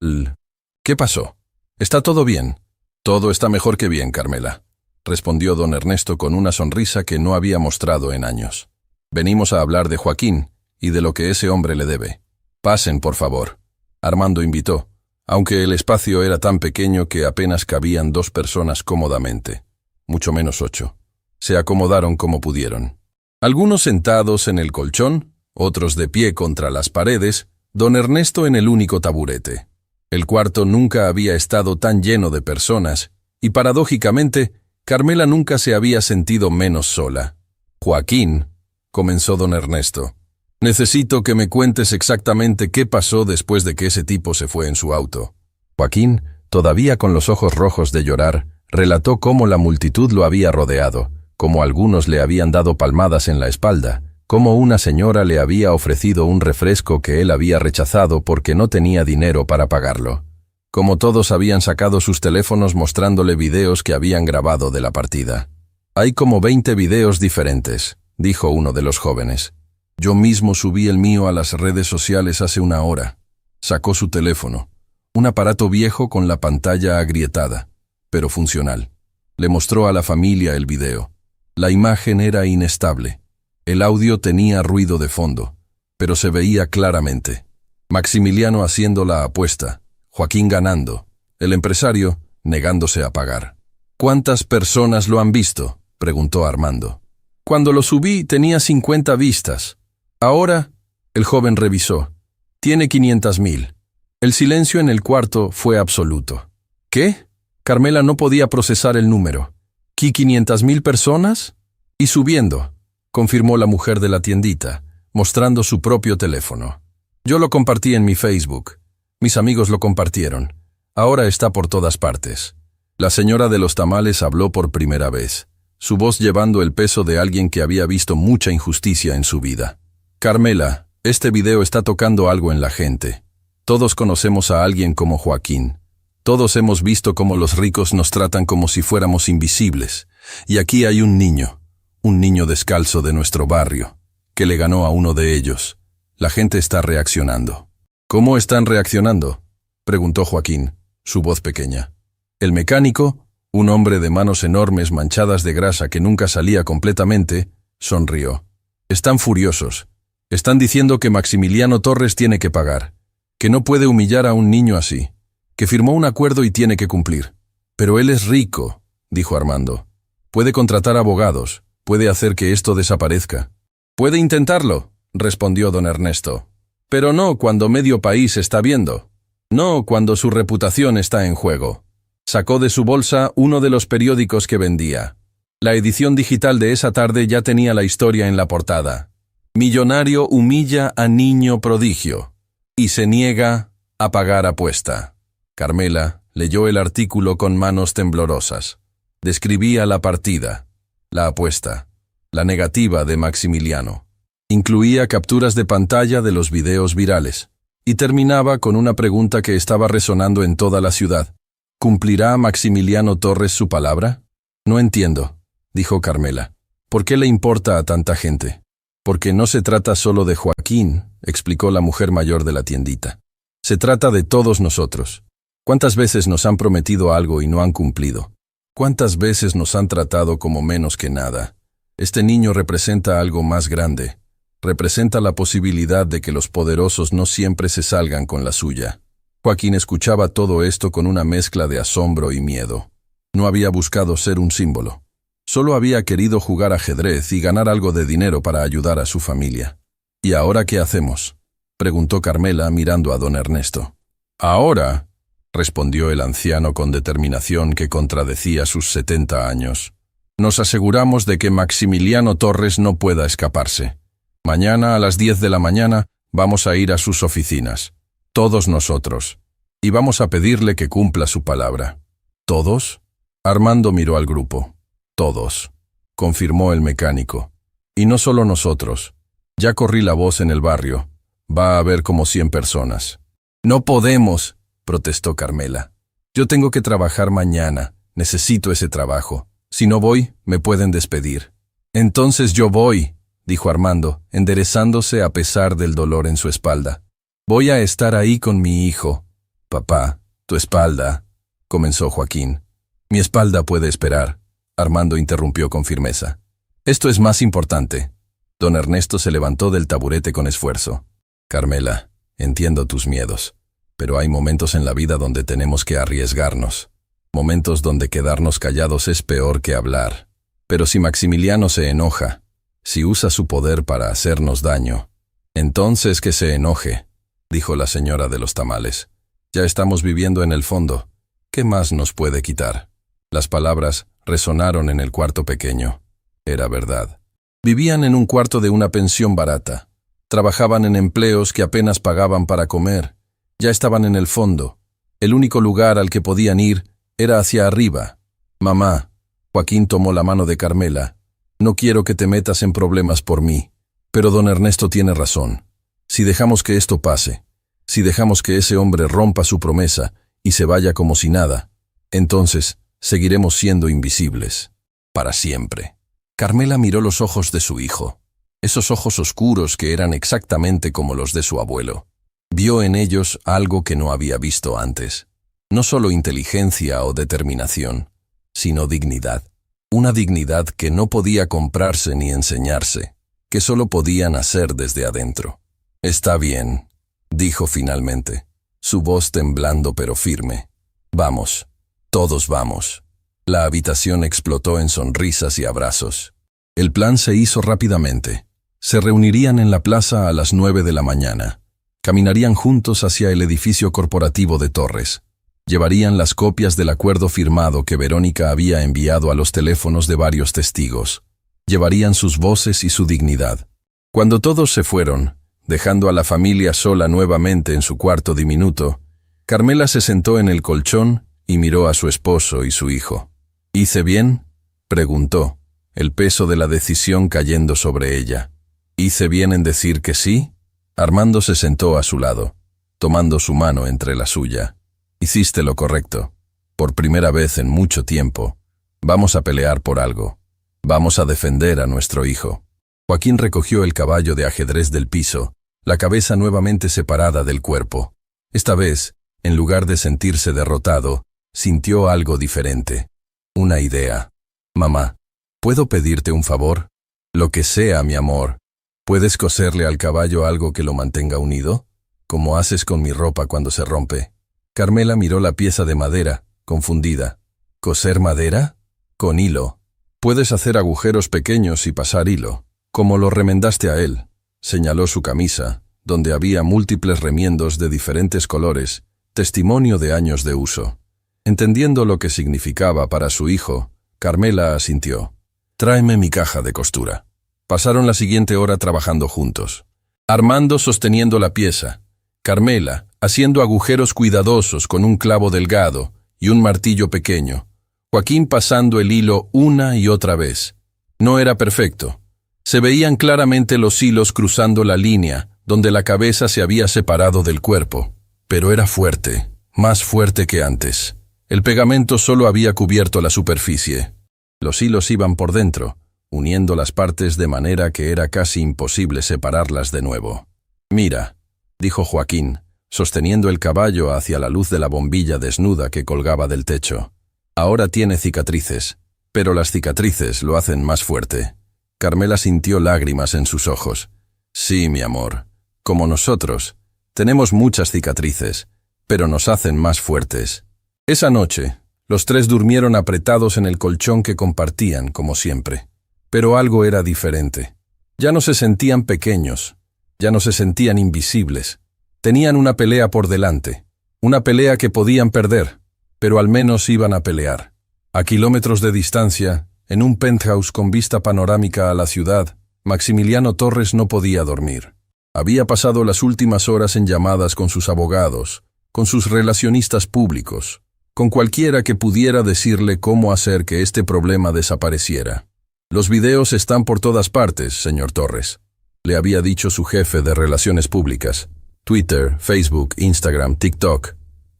«¿Qué pasó? ¿Está todo bien?» «Todo está mejor que bien, Carmela», respondió don Ernesto con una sonrisa que no había mostrado en años. «Venimos a hablar de Joaquín y de lo que ese hombre le debe. Pasen, por favor». Armando invitó, aunque el espacio era tan pequeño que apenas cabían 2 personas cómodamente, mucho menos 8. Se acomodaron como pudieron. Algunos sentados en el colchón, otros de pie contra las paredes, don Ernesto en el único taburete. El cuarto nunca había estado tan lleno de personas, y paradójicamente, Carmela nunca se había sentido menos sola. «Joaquín», comenzó don Ernesto, «necesito que me cuentes exactamente qué pasó después de que ese tipo se fue en su auto». Joaquín, todavía con los ojos rojos de llorar, relató cómo la multitud lo había rodeado, cómo algunos le habían dado palmadas en la espalda, cómo una señora le había ofrecido un refresco que él había rechazado porque no tenía dinero para pagarlo, cómo todos habían sacado sus teléfonos mostrándole videos que habían grabado de la partida. «Hay como 20 videos diferentes», dijo uno de los jóvenes. «Yo mismo subí el mío a las redes sociales hace una hora». Sacó su teléfono, un aparato viejo con la pantalla agrietada, pero funcional. Le mostró a la familia el video. La imagen era inestable. El audio tenía ruido de fondo, pero se veía claramente. Maximiliano haciendo la apuesta, Joaquín ganando, el empresario negándose a pagar. «¿Cuántas personas lo han visto?», preguntó Armando. «Cuando lo subí tenía 50 vistas. Ahora», el joven revisó, «tiene 500.000. El silencio en el cuarto fue absoluto». «¿Qué?». Carmela no podía procesar el número. ¿Qué 500.000 personas? Y subiendo, confirmó la mujer de la tiendita, mostrando su propio teléfono. Yo lo compartí en mi Facebook. Mis amigos lo compartieron. Ahora está por todas partes. La señora de los tamales habló por primera vez, su voz llevando el peso de alguien que había visto mucha injusticia en su vida. Carmela, este video está tocando algo en la gente. Todos conocemos a alguien como Joaquín. Todos hemos visto cómo los ricos nos tratan como si fuéramos invisibles. Y aquí hay un niño descalzo de nuestro barrio, que le ganó a uno de ellos. La gente está reaccionando. ¿Cómo están reaccionando?, preguntó Joaquín, su voz pequeña. El mecánico, un hombre de manos enormes manchadas de grasa que nunca salía completamente, sonrió. Están furiosos. Están diciendo que Maximiliano Torres tiene que pagar, que no puede humillar a un niño así, que firmó un acuerdo y tiene que cumplir. Pero él es rico, dijo Armando. Puede contratar abogados, puede hacer que esto desaparezca. Puede intentarlo, respondió don Ernesto. Pero no cuando medio país está viendo. No cuando su reputación está en juego. Sacó de su bolsa uno de los periódicos que vendía. La edición digital de esa tarde ya tenía la historia en la portada. Millonario humilla a niño prodigio y se niega a pagar apuesta. Carmela leyó el artículo con manos temblorosas. Describía la partida, la apuesta, la negativa de Maximiliano. Incluía capturas de pantalla de los videos virales y terminaba con una pregunta que estaba resonando en toda la ciudad. ¿Cumplirá Maximiliano Torres su palabra? No entiendo, dijo Carmela. ¿Por qué le importa a tanta gente? Porque no se trata solo de Joaquín, explicó la mujer mayor de la tiendita. Se trata de todos nosotros. ¿Cuántas veces nos han prometido algo y no han cumplido? ¿Cuántas veces nos han tratado como menos que nada? Este niño representa algo más grande. Representa la posibilidad de que los poderosos no siempre se salgan con la suya. Joaquín escuchaba todo esto con una mezcla de asombro y miedo. No había buscado ser un símbolo. Solo había querido jugar ajedrez y ganar algo de dinero para ayudar a su familia. ¿Y ahora qué hacemos?, preguntó Carmela mirando a don Ernesto. Ahora, respondió el anciano con determinación que contradecía sus 70 años, nos aseguramos de que Maximiliano Torres no pueda escaparse. Mañana a las 10 de la mañana vamos a ir a sus oficinas, todos nosotros, y vamos a pedirle que cumpla su palabra. ¿Todos? Armando miró al grupo. Todos, confirmó el mecánico. Y no solo nosotros. Ya corrí la voz en el barrio. Va a haber como 100 personas. No podemos, protestó Carmela. Yo tengo que trabajar mañana. Necesito ese trabajo. Si no voy, me pueden despedir. Entonces yo voy, dijo Armando, enderezándose a pesar del dolor en su espalda. Voy a estar ahí con mi hijo. Papá, tu espalda, comenzó Joaquín. Mi espalda puede esperar. Armando interrumpió con firmeza. Esto es más importante. Don Ernesto se levantó del taburete con esfuerzo. Carmela, entiendo tus miedos, pero hay momentos en la vida donde tenemos que arriesgarnos. Momentos donde quedarnos callados es peor que hablar. Pero si Maximiliano se enoja, si usa su poder para hacernos daño, entonces que se enoje, dijo la señora de los tamales. Ya estamos viviendo en el fondo. ¿Qué más nos puede quitar? Las palabras resonaron en el cuarto pequeño. Era verdad. Vivían en un cuarto de una pensión barata. Trabajaban en empleos que apenas pagaban para comer. Ya estaban en el fondo. El único lugar al que podían ir era hacia arriba. Mamá, Joaquín tomó la mano de Carmela. No quiero que te metas en problemas por mí. Pero don Ernesto tiene razón. Si dejamos que esto pase, si dejamos que ese hombre rompa su promesa y se vaya como si nada, entonces seguiremos siendo invisibles. Para siempre. Carmela miró los ojos de su hijo. Esos ojos oscuros que eran exactamente como los de su abuelo. Vio en ellos algo que no había visto antes. No solo inteligencia o determinación, sino dignidad. Una dignidad que no podía comprarse ni enseñarse, que solo podía nacer desde adentro. Está bien, dijo finalmente, su voz temblando pero firme. Vamos, todos vamos. La habitación explotó en sonrisas y abrazos. El plan se hizo rápidamente. Se reunirían en la plaza a las 9 de la mañana. Caminarían juntos hacia el edificio corporativo de Torres. Llevarían las copias del acuerdo firmado que Verónica había enviado a los teléfonos de varios testigos. Llevarían sus voces y su dignidad. Cuando todos se fueron, dejando a la familia sola nuevamente en su cuarto diminuto, Carmela se sentó en el colchón y miró a su esposo y su hijo. ¿Hice bien?, preguntó, el peso de la decisión cayendo sobre ella. ¿Hice bien en decir que sí? Armando se sentó a su lado, tomando su mano entre la suya. Hiciste lo correcto. Por primera vez en mucho tiempo. Vamos a pelear por algo. Vamos a defender a nuestro hijo. Joaquín recogió el caballo de ajedrez del piso, la cabeza nuevamente separada del cuerpo. Esta vez, en lugar de sentirse derrotado, sintió algo diferente. Una idea. Mamá, ¿puedo pedirte un favor? Lo que sea, mi amor. ¿Puedes coserle al caballo algo que lo mantenga unido? Como haces con mi ropa cuando se rompe. Carmela miró la pieza de madera, confundida. ¿Coser madera? Con hilo. Puedes hacer agujeros pequeños y pasar hilo, como lo remendaste a él. Señaló su camisa, donde había múltiples remiendos de diferentes colores, testimonio de años de uso. Entendiendo lo que significaba para su hijo, Carmela asintió. Tráeme mi caja de costura. Pasaron la siguiente hora trabajando juntos. Armando sosteniendo la pieza, Carmela haciendo agujeros cuidadosos con un clavo delgado y un martillo pequeño, Joaquín pasando el hilo una y otra vez. No era perfecto. Se veían claramente los hilos cruzando la línea donde la cabeza se había separado del cuerpo, pero era fuerte, más fuerte que antes. El pegamento solo había cubierto la superficie. Los hilos iban por dentro, uniendo las partes de manera que era casi imposible separarlas de nuevo. Mira, dijo Joaquín, sosteniendo el caballo hacia la luz de la bombilla desnuda que colgaba del techo. Ahora tiene cicatrices, pero las cicatrices lo hacen más fuerte. Carmela sintió lágrimas en sus ojos. Sí, mi amor, como nosotros, tenemos muchas cicatrices, pero nos hacen más fuertes. Esa noche, los tres durmieron apretados en el colchón que compartían, como siempre. Pero algo era diferente. Ya no se sentían pequeños, ya no se sentían invisibles. Tenían una pelea por delante, una pelea que podían perder, pero al menos iban a pelear. A kilómetros de distancia, en un penthouse con vista panorámica a la ciudad, Maximiliano Torres no podía dormir. Había pasado las últimas horas en llamadas con sus abogados, con sus relacionistas públicos, con cualquiera que pudiera decirle cómo hacer que este problema desapareciera. Los videos están por todas partes, señor Torres, le había dicho su jefe de relaciones públicas. Twitter, Facebook, Instagram, TikTok.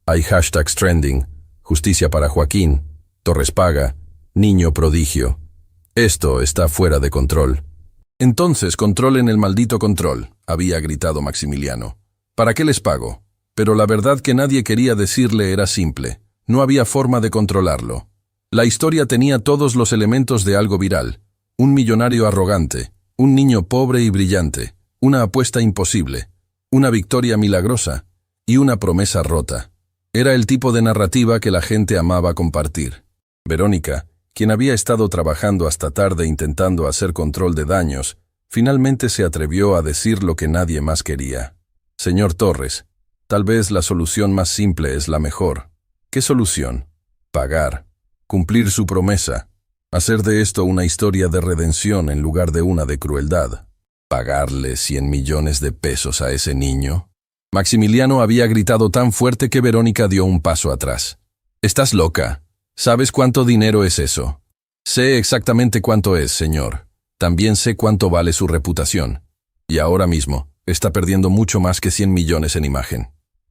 Hay hashtags trending, justicia para Joaquín, Torres paga, niño prodigio. Esto está fuera de control. Entonces controlen el maldito control, había gritado Maximiliano. ¿Para qué les pago? Pero la verdad que nadie quería decirle era simple. No había forma de controlarlo. La historia tenía todos los elementos de algo viral. Un millonario arrogante, un niño pobre y brillante, una apuesta imposible, una victoria milagrosa y una promesa rota. Era el tipo de narrativa que la gente amaba compartir. Verónica, quien había estado trabajando hasta tarde intentando hacer control de daños, finalmente se atrevió a decir lo que nadie más quería. Señor Torres, tal vez la solución más simple es la mejor. ¿Qué solución? Pagar. Cumplir su promesa. Hacer de esto una historia de redención en lugar de una de crueldad. ¿Pagarle 100 millones de pesos a ese niño? Maximiliano había gritado tan fuerte que Verónica dio un paso atrás. «Estás loca. ¿Sabes cuánto dinero es eso?» «Sé exactamente cuánto es, señor. También sé cuánto vale su reputación. Y ahora mismo, está perdiendo mucho más que 100 millones en imagen».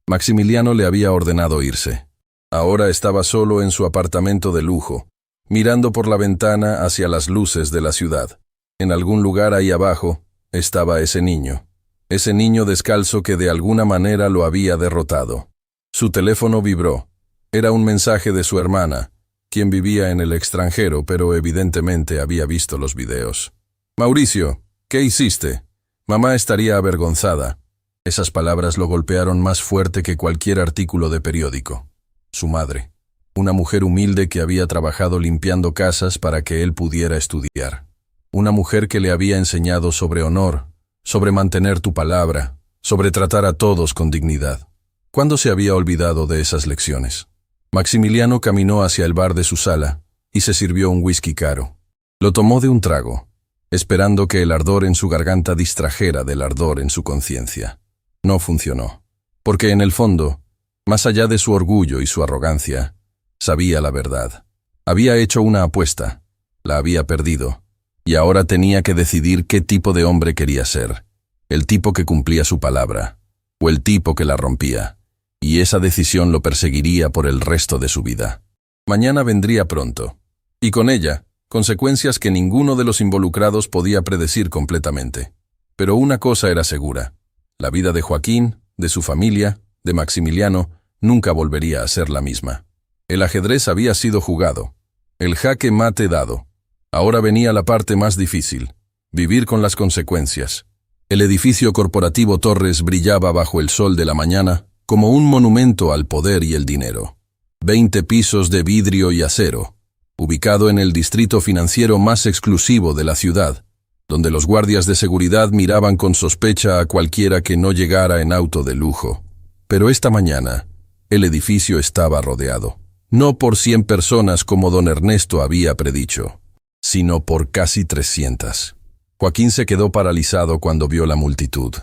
Maximiliano le había ordenado irse. Ahora estaba solo en su apartamento de lujo, mirando por la ventana hacia las luces de la ciudad. En algún lugar ahí abajo estaba ese niño descalzo que de alguna manera lo había derrotado. Su teléfono vibró. Era un mensaje de su hermana, quien vivía en el extranjero, pero evidentemente había visto los videos. «Mauricio, ¿qué hiciste? Mamá estaría avergonzada». Esas palabras lo golpearon más fuerte que cualquier artículo de periódico. Su madre, una mujer humilde que había trabajado limpiando casas para que él pudiera estudiar. Una mujer que le había enseñado sobre honor, sobre mantener tu palabra, sobre tratar a todos con dignidad. ¿Cuándo se había olvidado de esas lecciones? Maximiliano caminó hacia el bar de su sala y se sirvió un whisky caro. Lo tomó de un trago, esperando que el ardor en su garganta distrajera del ardor en su conciencia. No funcionó, porque en el fondo, más allá de su orgullo y su arrogancia, sabía la verdad. Había hecho una apuesta, la había perdido, y ahora tenía que decidir qué tipo de hombre quería ser, el tipo que cumplía su palabra, o el tipo que la rompía, y esa decisión lo perseguiría por el resto de su vida. Mañana vendría pronto, y con ella, consecuencias que ninguno de los involucrados podía predecir completamente. Pero una cosa era segura: la vida de Joaquín, de su familia, de Maximiliano, nunca volvería a ser la misma. El ajedrez había sido jugado, el jaque mate dado. Ahora venía la parte más difícil: vivir con las consecuencias. El edificio corporativo Torres brillaba bajo el sol de la mañana como un monumento al poder y el dinero. 20 pisos de vidrio y acero, ubicado en el distrito financiero más exclusivo de la ciudad, donde los guardias de seguridad miraban con sospecha a cualquiera que no llegara en auto de lujo. Pero esta mañana, el edificio estaba rodeado, no por 100 personas como don Ernesto había predicho, sino por casi 300. Joaquín se quedó paralizado cuando vio la multitud.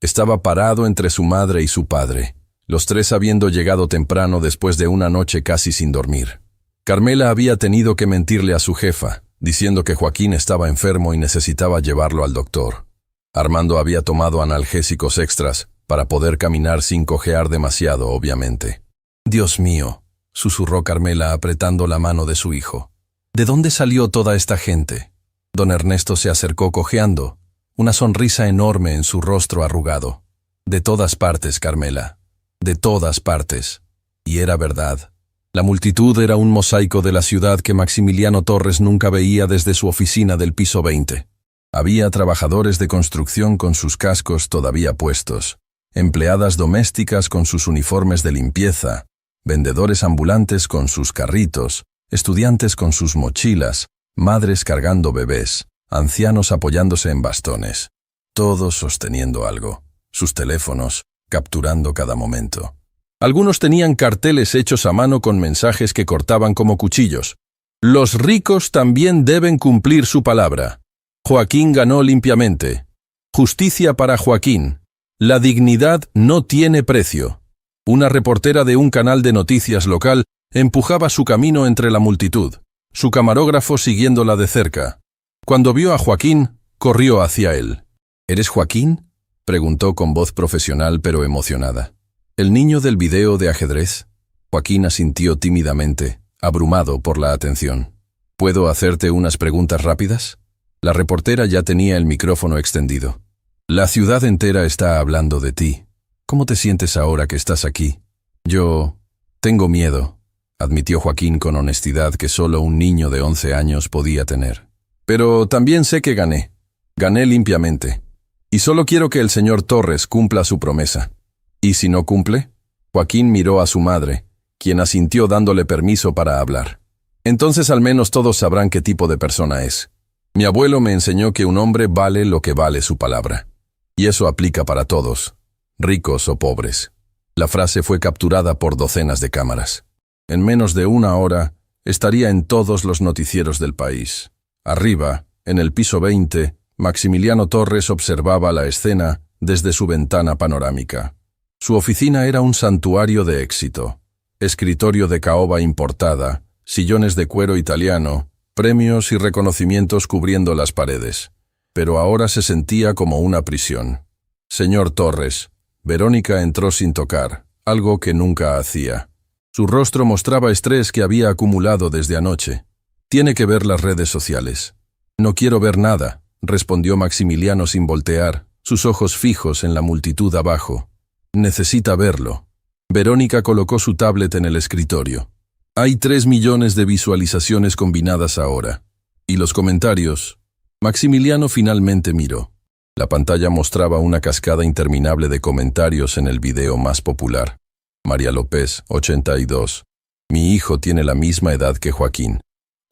Estaba parado entre su madre y su padre, los tres habiendo llegado temprano después de una noche casi sin dormir. Carmela había tenido que mentirle a su jefa, diciendo que Joaquín estaba enfermo y necesitaba llevarlo al doctor. Armando había tomado analgésicos extras para poder caminar sin cojear demasiado, obviamente. «Dios mío», susurró Carmela apretando la mano de su hijo. «¿De dónde salió toda esta gente?» Don Ernesto se acercó cojeando, una sonrisa enorme en su rostro arrugado. «De todas partes, Carmela, de todas partes». Y era verdad. La multitud era un mosaico de la ciudad que Maximiliano Torres nunca veía desde su oficina del piso 20. Había trabajadores de construcción con sus cascos todavía puestos, empleadas domésticas con sus uniformes de limpieza, vendedores ambulantes con sus carritos, estudiantes con sus mochilas, madres cargando bebés, ancianos apoyándose en bastones, todos sosteniendo algo, sus teléfonos, capturando cada momento. Algunos tenían carteles hechos a mano con mensajes que cortaban como cuchillos. «Los ricos también deben cumplir su palabra. Joaquín ganó limpiamente. Justicia para Joaquín. La dignidad no tiene precio». Una reportera de un canal de noticias local empujaba su camino entre la multitud, su camarógrafo siguiéndola de cerca. Cuando vio a Joaquín, corrió hacia él. «¿Eres Joaquín?», preguntó con voz profesional pero emocionada. «¿El niño del video de ajedrez?». Joaquín asintió tímidamente, abrumado por la atención. «¿Puedo hacerte unas preguntas rápidas?». La reportera ya tenía el micrófono extendido. «La ciudad entera está hablando de ti. ¿Cómo te sientes ahora que estás aquí?». «Yo tengo miedo», admitió Joaquín con honestidad que solo un niño de 11 años podía tener. «Pero también sé que gané. Gané limpiamente. Y solo quiero que el señor Torres cumpla su promesa». «¿Y si no cumple?». Joaquín miró a su madre, quien asintió dándole permiso para hablar. «Entonces al menos todos sabrán qué tipo de persona es. Mi abuelo me enseñó que un hombre vale lo que vale su palabra. Y eso aplica para todos, ricos o pobres». La frase fue capturada por docenas de cámaras. En menos de una hora, estaría en todos los noticieros del país. Arriba, en el piso 20, Maximiliano Torres observaba la escena desde su ventana panorámica. Su oficina era un santuario de éxito. Escritorio de caoba importada, sillones de cuero italiano, premios y reconocimientos cubriendo las paredes. Pero ahora se sentía como una prisión. «Señor Torres». Verónica entró sin tocar, algo que nunca hacía. Su rostro mostraba estrés que había acumulado desde anoche. «Tiene que ver las redes sociales». «No quiero ver nada», respondió Maximiliano sin voltear, sus ojos fijos en la multitud abajo. «Necesita verlo». Verónica colocó su tablet en el escritorio. «Hay 3 millones de visualizaciones combinadas ahora. ¿Y los comentarios?». Maximiliano finalmente miró. La pantalla mostraba una cascada interminable de comentarios en el video más popular. María López, 82. «Mi hijo tiene la misma edad que Joaquín».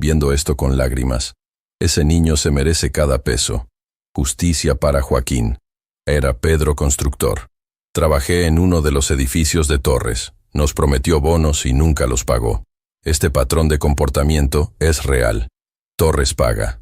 Viendo esto con lágrimas. «Ese niño se merece cada peso». «Justicia para Joaquín». Era Pedro Constructor. «Trabajé en uno de los edificios de Torres. Nos prometió bonos y nunca los pagó. Este patrón de comportamiento es real. Torres paga.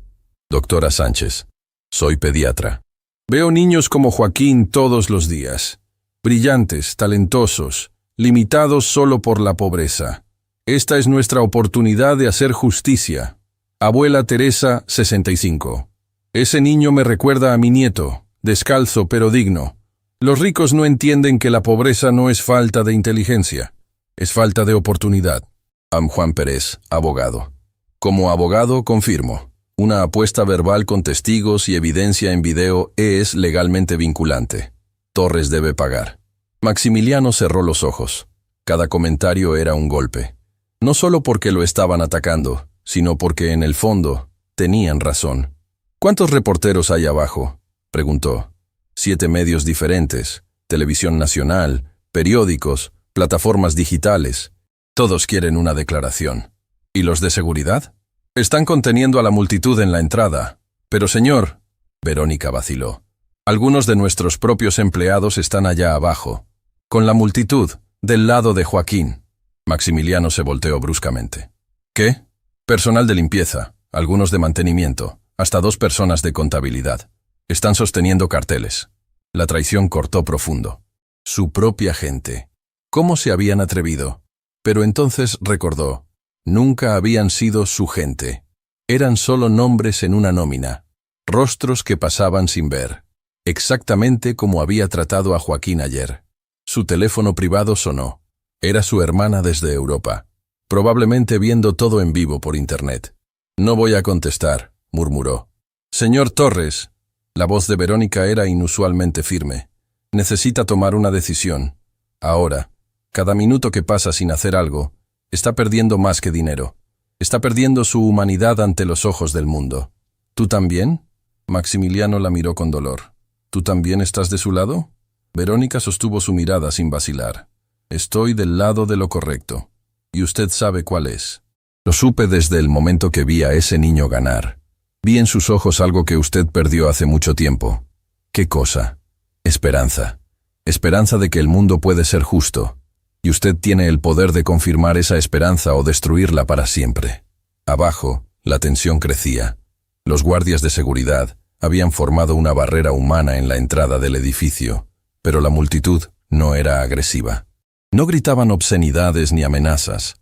Doctora Sánchez. Soy pediatra. Veo niños como Joaquín todos los días. Brillantes, talentosos, limitados solo por la pobreza. Esta es nuestra oportunidad de hacer justicia. Abuela Teresa, 65. Ese niño me recuerda a mi nieto, descalzo pero digno. Los ricos no entienden que la pobreza no es falta de inteligencia, es falta de oportunidad. Juan Pérez, abogado. Como abogado, confirmo. Una apuesta verbal con testigos y evidencia en video es legalmente vinculante. Torres debe pagar. Maximiliano cerró los ojos. Cada comentario era un golpe. No solo porque lo estaban atacando, sino porque en el fondo tenían razón. ¿Cuántos reporteros hay abajo?, preguntó. 7 medios diferentes, televisión nacional, periódicos, plataformas digitales. Todos quieren una declaración. ¿Y los de seguridad? Están conteniendo a la multitud en la entrada. Pero señor, Verónica vaciló. Algunos de nuestros propios empleados están allá abajo, con la multitud, del lado de Joaquín. Maximiliano se volteó bruscamente. ¿Qué? Personal de limpieza, algunos de mantenimiento, hasta 2 personas de contabilidad. Están sosteniendo carteles. La traición cortó profundo. Su propia gente. ¿Cómo se habían atrevido? Pero entonces recordó. Nunca habían sido su gente. Eran solo nombres en una nómina. Rostros que pasaban sin ver. Exactamente como había tratado a Joaquín ayer. Su teléfono privado sonó. Era su hermana desde Europa. Probablemente viendo todo en vivo por internet. No voy a contestar, murmuró. Señor Torres. La voz de Verónica era inusualmente firme. Necesita tomar una decisión. Ahora, cada minuto que pasa sin hacer algo, está perdiendo más que dinero. Está perdiendo su humanidad ante los ojos del mundo. ¿Tú también? Maximiliano la miró con dolor. ¿Tú también estás de su lado? Verónica sostuvo su mirada sin vacilar. Estoy del lado de lo correcto. Y usted sabe cuál es. Lo supe desde el momento que vi a ese niño ganar. Vi en sus ojos algo que usted perdió hace mucho tiempo. ¿Qué cosa? Esperanza. Esperanza de que el mundo puede ser justo. Y usted tiene el poder de confirmar esa esperanza o destruirla para siempre. Abajo, la tensión crecía. Los guardias de seguridad habían formado una barrera humana en la entrada del edificio, pero la multitud no era agresiva. No gritaban obscenidades ni amenazas.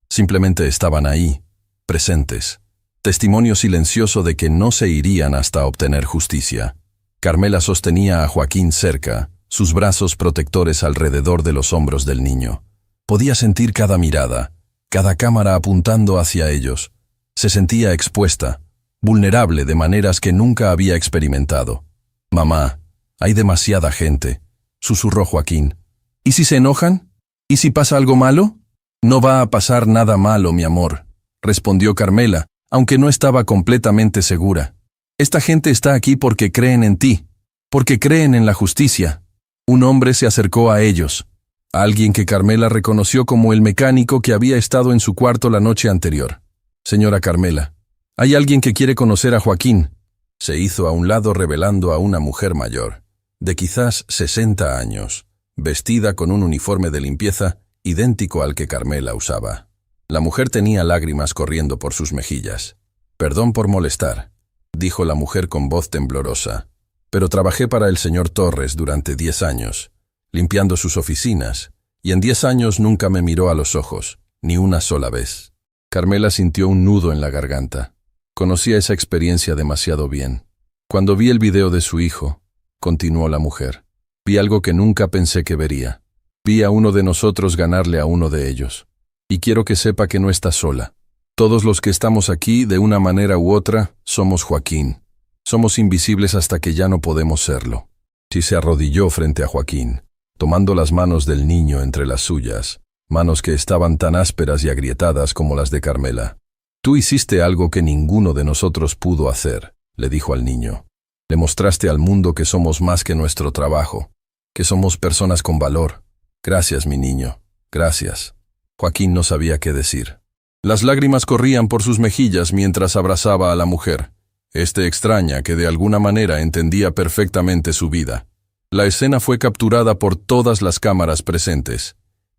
Simplemente estaban ahí, presentes. Testimonio silencioso de que no se irían hasta obtener justicia. Carmela sostenía a Joaquín cerca, sus brazos protectores alrededor de los hombros del niño. Podía sentir cada mirada, cada cámara apuntando hacia ellos. Se sentía expuesta, vulnerable de maneras que nunca había experimentado. «Mamá, hay demasiada gente», susurró Joaquín. «¿Y si se enojan? ¿Y si pasa algo malo?» «No va a pasar nada malo, mi amor», respondió Carmela, aunque no estaba completamente segura. «Esta gente está aquí porque creen en ti, porque creen en la justicia». Un hombre se acercó a ellos, alguien que Carmela reconoció como el mecánico que había estado en su cuarto la noche anterior. «Señora Carmela, hay alguien que quiere conocer a Joaquín». Se hizo a un lado revelando a una mujer mayor, de quizás 60 años, vestida con un uniforme de limpieza idéntico al que Carmela usaba. La mujer tenía lágrimas corriendo por sus mejillas. «Perdón por molestar», dijo la mujer con voz temblorosa, «pero trabajé para el señor Torres durante 10 años, limpiando sus oficinas, y en 10 años nunca me miró a los ojos, ni una sola vez». Carmela sintió un nudo en la garganta. Conocía esa experiencia demasiado bien. «Cuando vi el video de su hijo», continuó la mujer, «vi algo que nunca pensé que vería. Vi a uno de nosotros ganarle a uno de ellos. Y quiero que sepa que no está sola. Todos los que estamos aquí, de una manera u otra, somos Joaquín. Somos invisibles hasta que ya no podemos serlo». Sí, se arrodilló frente a Joaquín, tomando las manos del niño entre las suyas, manos que estaban tan ásperas y agrietadas como las de Carmela. «Tú hiciste algo que ninguno de nosotros pudo hacer», le dijo al niño. «Le mostraste al mundo que somos más que nuestro trabajo, que somos personas con valor. Gracias, mi niño, gracias». Joaquín no sabía qué decir. Las lágrimas corrían por sus mejillas mientras abrazaba a la mujer, extraña que de alguna manera entendía perfectamente su vida. La escena fue capturada por todas las cámaras presentes.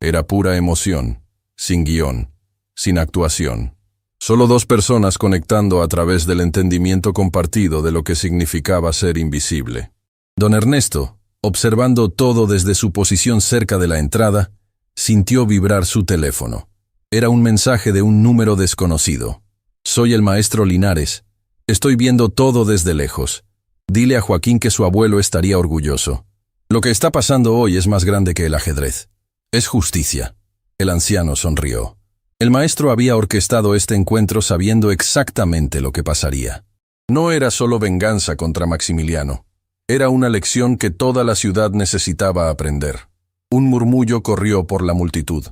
Era pura emoción, sin guión, sin actuación. Solo dos personas conectando a través del entendimiento compartido de lo que significaba ser invisible. Don Ernesto, observando todo desde su posición cerca de la entrada, sintió vibrar su teléfono. Era un mensaje de un número desconocido. «Soy el maestro Linares. Estoy viendo todo desde lejos. Dile a Joaquín que su abuelo estaría orgulloso. Lo que está pasando hoy es más grande que el ajedrez. Es justicia». El anciano sonrió. El maestro había orquestado este encuentro sabiendo exactamente lo que pasaría. No era solo venganza contra Maximiliano. Era una lección que toda la ciudad necesitaba aprender. Un murmullo corrió por la multitud.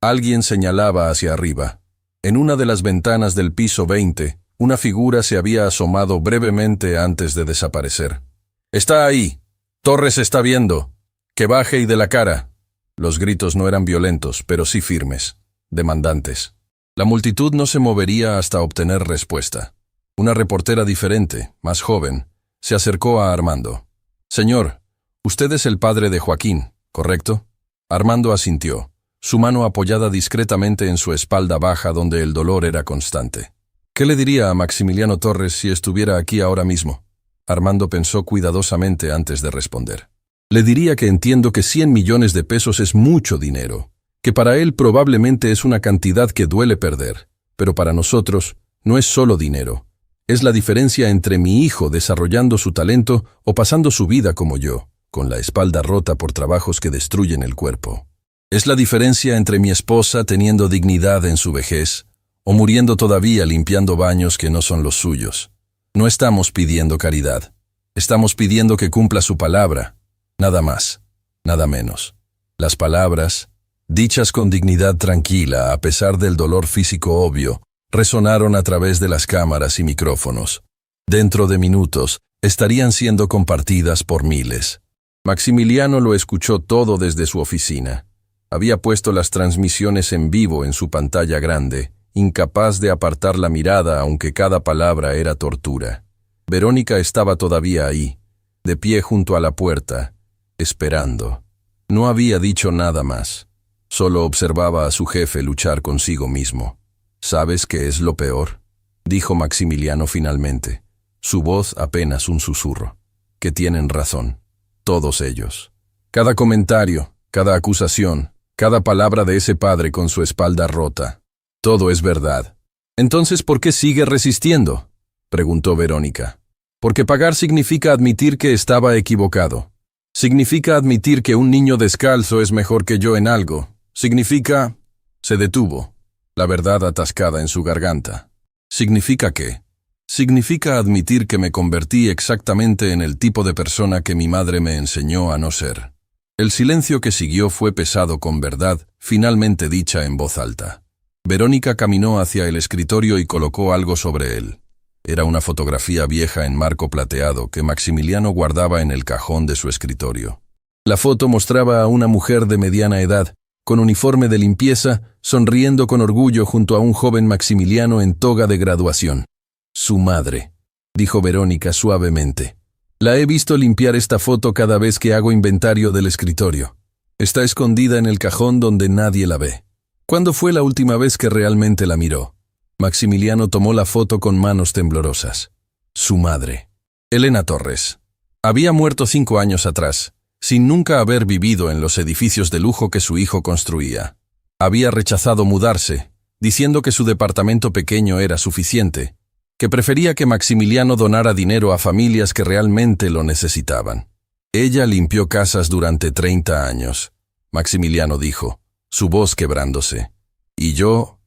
Alguien señalaba hacia arriba. En una de las ventanas del piso 20, una figura se había asomado brevemente antes de desaparecer. «Está ahí. Torres está viendo. Que baje y dé la cara». Los gritos no eran violentos, pero sí firmes, demandantes. La multitud no se movería hasta obtener respuesta. Una reportera diferente, más joven, se acercó a Armando. «Señor, usted es el padre de Joaquín, ¿correcto?» Armando asintió, su mano apoyada discretamente en su espalda baja donde el dolor era constante. «¿Qué le diría a Maximiliano Torres si estuviera aquí ahora mismo?» Armando pensó cuidadosamente antes de responder. «Le diría que entiendo que 100 millones de pesos es mucho dinero, que para él probablemente es una cantidad que duele perder, pero para nosotros no es solo dinero. Es la diferencia entre mi hijo desarrollando su talento o pasando su vida como yo, con la espalda rota por trabajos que destruyen el cuerpo. Es la diferencia entre mi esposa teniendo dignidad en su vejez o muriendo todavía limpiando baños que no son los suyos. No estamos pidiendo caridad. Estamos pidiendo que cumpla su palabra. Nada más, nada menos. Las palabras, dichas con dignidad tranquila a pesar del dolor físico obvio, resonaron a través de las cámaras y micrófonos. Dentro de minutos, estarían siendo compartidas por miles. Maximiliano lo escuchó todo desde su oficina. Había puesto las transmisiones en vivo en su pantalla grande, incapaz de apartar la mirada aunque cada palabra era tortura. Verónica estaba todavía ahí, de pie junto a la puerta, esperando. No había dicho nada más. Solo observaba a su jefe luchar consigo mismo. «¿Sabes qué es lo peor?», dijo Maximiliano finalmente, su voz apenas un susurro. «Que tienen razón, todos ellos. Cada comentario, cada acusación, cada palabra de ese padre con su espalda rota. Todo es verdad». «Entonces, ¿por qué sigue resistiendo?», preguntó Verónica. «Porque pagar significa admitir que estaba equivocado. Significa admitir que un niño descalzo es mejor que yo en algo. Significa...» Se detuvo, la verdad atascada en su garganta. «¿Significa qué?». «Significa admitir que me convertí exactamente en el tipo de persona que mi madre me enseñó a no ser». El silencio que siguió fue pesado con verdad, finalmente dicha en voz alta. Verónica caminó hacia el escritorio y colocó algo sobre él. Era una fotografía vieja en marco plateado que Maximiliano guardaba en el cajón de su escritorio. La foto mostraba a una mujer de mediana edad, con uniforme de limpieza, sonriendo con orgullo junto a un joven Maximiliano en toga de graduación. «Su madre», dijo Verónica suavemente. «La he visto limpiar esta foto cada vez que hago inventario del escritorio. Está escondida en el cajón donde nadie la ve». «¿Cuándo fue la última vez que realmente la miró?». Maximiliano tomó la foto con manos temblorosas. Su madre, Elena Torres. Había muerto 5 años atrás, sin nunca haber vivido en los edificios de lujo que su hijo construía. Había rechazado mudarse, diciendo que su departamento pequeño era suficiente, que prefería que Maximiliano donara dinero a familias que realmente lo necesitaban. «Ella limpió casas durante 30 años», Maximiliano dijo, su voz quebrándose. «Y yo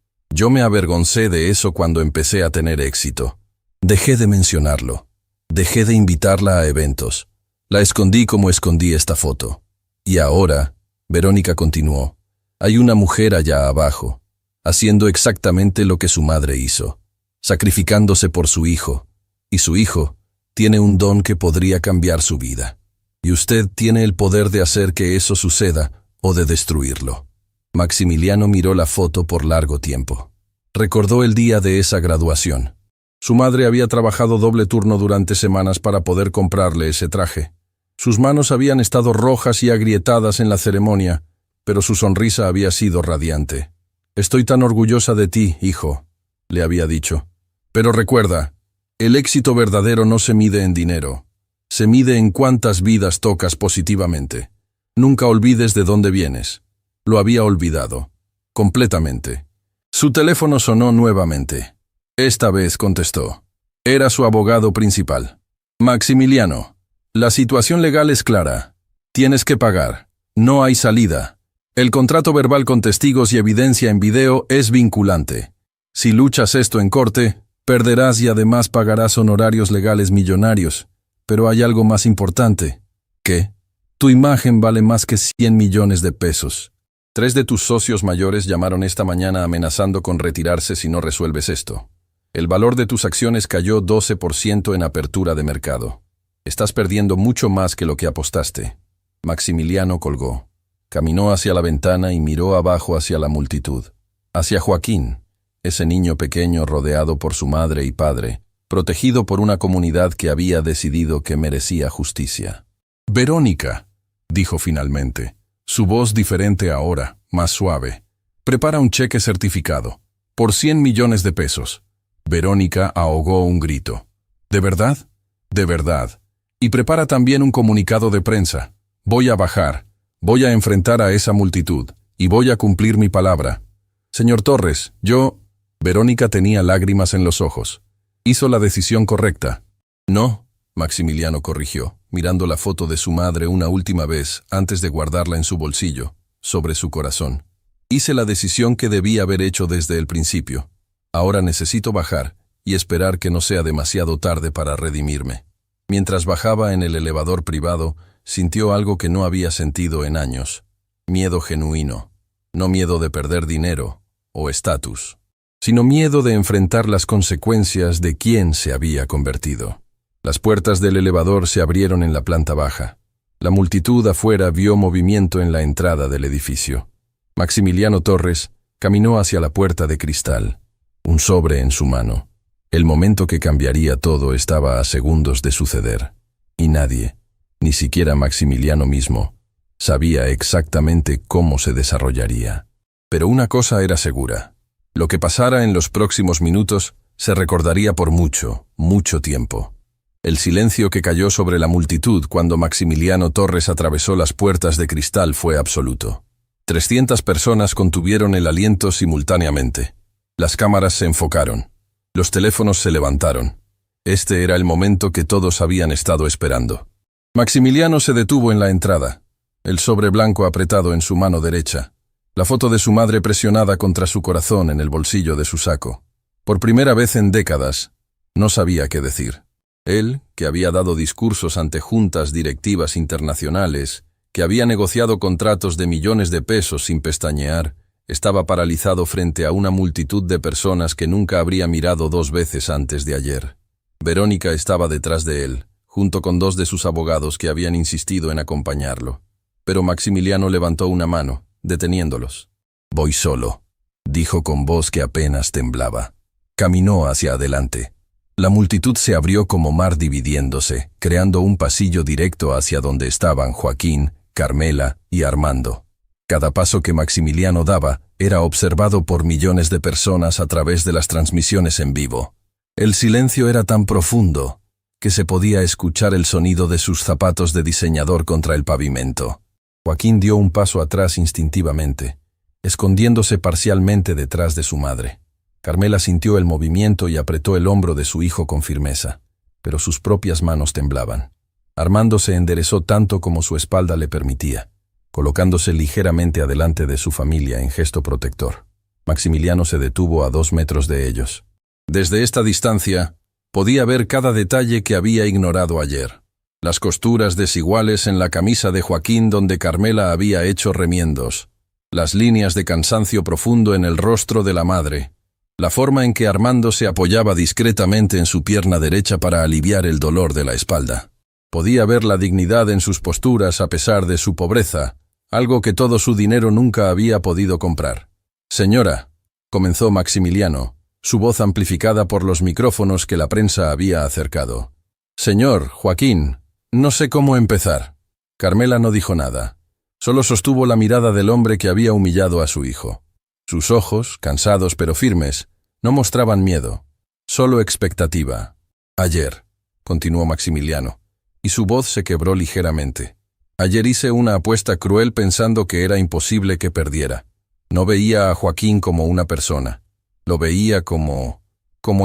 me avergoncé de eso cuando empecé a tener éxito. Dejé de mencionarlo. Dejé de invitarla a eventos. La escondí como escondí esta foto. Y ahora», Verónica continuó, «hay una mujer allá abajo, haciendo exactamente lo que su madre hizo, sacrificándose por su hijo. Y su hijo tiene un don que podría cambiar su vida. Y usted tiene el poder de hacer que eso suceda o de destruirlo». Maximiliano miró la foto por largo tiempo. Recordó el día de esa graduación. Su madre había trabajado doble turno durante semanas para poder comprarle ese traje. Sus manos habían estado rojas y agrietadas en la ceremonia, pero su sonrisa había sido radiante. «Estoy tan orgullosa de ti, hijo», le había dicho. «Pero recuerda, el éxito verdadero no se mide en dinero. Se mide en cuántas vidas tocas positivamente. Nunca olvides de dónde vienes». Lo había olvidado. Completamente. Su teléfono sonó nuevamente. Esta vez contestó. Era su abogado principal. «Maximiliano, la situación legal es clara. Tienes que pagar. No hay salida. El contrato verbal con testigos y evidencia en video es vinculante. Si luchas esto en corte, perderás y además pagarás honorarios legales millonarios. Pero hay algo más importante. ¿Qué? Tu imagen vale más que 100 millones de pesos. 3 de tus socios mayores llamaron esta mañana amenazando con retirarse si no resuelves esto. El valor de tus acciones cayó 12% en apertura de mercado. Estás perdiendo mucho más que lo que apostaste». Maximiliano colgó. Caminó hacia la ventana y miró abajo hacia la multitud. Hacia Joaquín, ese niño pequeño rodeado por su madre y padre, protegido por una comunidad que había decidido que merecía justicia. «Verónica», dijo finalmente, su voz diferente ahora, más suave. «Prepara un cheque certificado, por 100 millones de pesos». Verónica ahogó un grito. «¿De verdad? De verdad. Y prepara también un comunicado de prensa. Voy a bajar, voy a enfrentar a esa multitud, y voy a cumplir mi palabra. Señor Torres, yo...» Verónica tenía lágrimas en los ojos. «Hizo la decisión correcta». «No», Maximiliano corrigió, mirando la foto de su madre una última vez antes de guardarla en su bolsillo, sobre su corazón. «Hice la decisión que debía haber hecho desde el principio. Ahora necesito bajar y esperar que no sea demasiado tarde para redimirme». Mientras bajaba en el elevador privado, sintió algo que no había sentido en años. Miedo genuino. No miedo de perder dinero o estatus, sino miedo de enfrentar las consecuencias de quién se había convertido. Las puertas del elevador se abrieron en la planta baja. La multitud afuera vio movimiento en la entrada del edificio. Maximiliano Torres caminó hacia la puerta de cristal, un sobre en su mano. El momento que cambiaría todo estaba a segundos de suceder, y nadie, ni siquiera Maximiliano mismo, sabía exactamente cómo se desarrollaría. Pero una cosa era segura: lo que pasara en los próximos minutos se recordaría por mucho, mucho tiempo. El silencio que cayó sobre la multitud cuando Maximiliano Torres atravesó las puertas de cristal fue absoluto. 300 personas contuvieron el aliento simultáneamente. Las cámaras se enfocaron. Los teléfonos se levantaron. Este era el momento que todos habían estado esperando. Maximiliano se detuvo en la entrada, el sobre blanco apretado en su mano derecha, la foto de su madre presionada contra su corazón en el bolsillo de su saco. Por primera vez en décadas, no sabía qué decir. Él, que había dado discursos ante juntas directivas internacionales, que había negociado contratos de millones de pesos sin pestañear, estaba paralizado frente a una multitud de personas que nunca habría mirado 2 veces antes de ayer. Verónica estaba detrás de él, junto con 2 de sus abogados que habían insistido en acompañarlo. Pero Maximiliano levantó una mano, deteniéndolos. «Voy solo», dijo con voz que apenas temblaba. Caminó hacia adelante. La multitud se abrió como mar dividiéndose, creando un pasillo directo hacia donde estaban Joaquín, Carmela y Armando. Cada paso que Maximiliano daba era observado por millones de personas a través de las transmisiones en vivo. El silencio era tan profundo que se podía escuchar el sonido de sus zapatos de diseñador contra el pavimento. Joaquín dio un paso atrás instintivamente, escondiéndose parcialmente detrás de su madre. Carmela sintió el movimiento y apretó el hombro de su hijo con firmeza, pero sus propias manos temblaban. Armando se enderezó tanto como su espalda le permitía, colocándose ligeramente adelante de su familia en gesto protector. Maximiliano se detuvo a 2 metros de ellos. Desde esta distancia, podía ver cada detalle que había ignorado ayer. Las costuras desiguales en la camisa de Joaquín donde Carmela había hecho remiendos, las líneas de cansancio profundo en el rostro de la madre, la forma en que Armando se apoyaba discretamente en su pierna derecha para aliviar el dolor de la espalda. Podía ver la dignidad en sus posturas a pesar de su pobreza, algo que todo su dinero nunca había podido comprar. «Señora», comenzó Maximiliano, su voz amplificada por los micrófonos que la prensa había acercado. «Señor, Joaquín, no sé cómo empezar». Carmela no dijo nada. Solo sostuvo la mirada del hombre que había humillado a su hijo. Sus ojos, cansados pero firmes, no mostraban miedo, solo expectativa. Ayer, continuó Maximiliano, y su voz se quebró ligeramente. Ayer hice una apuesta cruel pensando que era imposible que perdiera. No veía a Joaquín como una persona. Lo veía como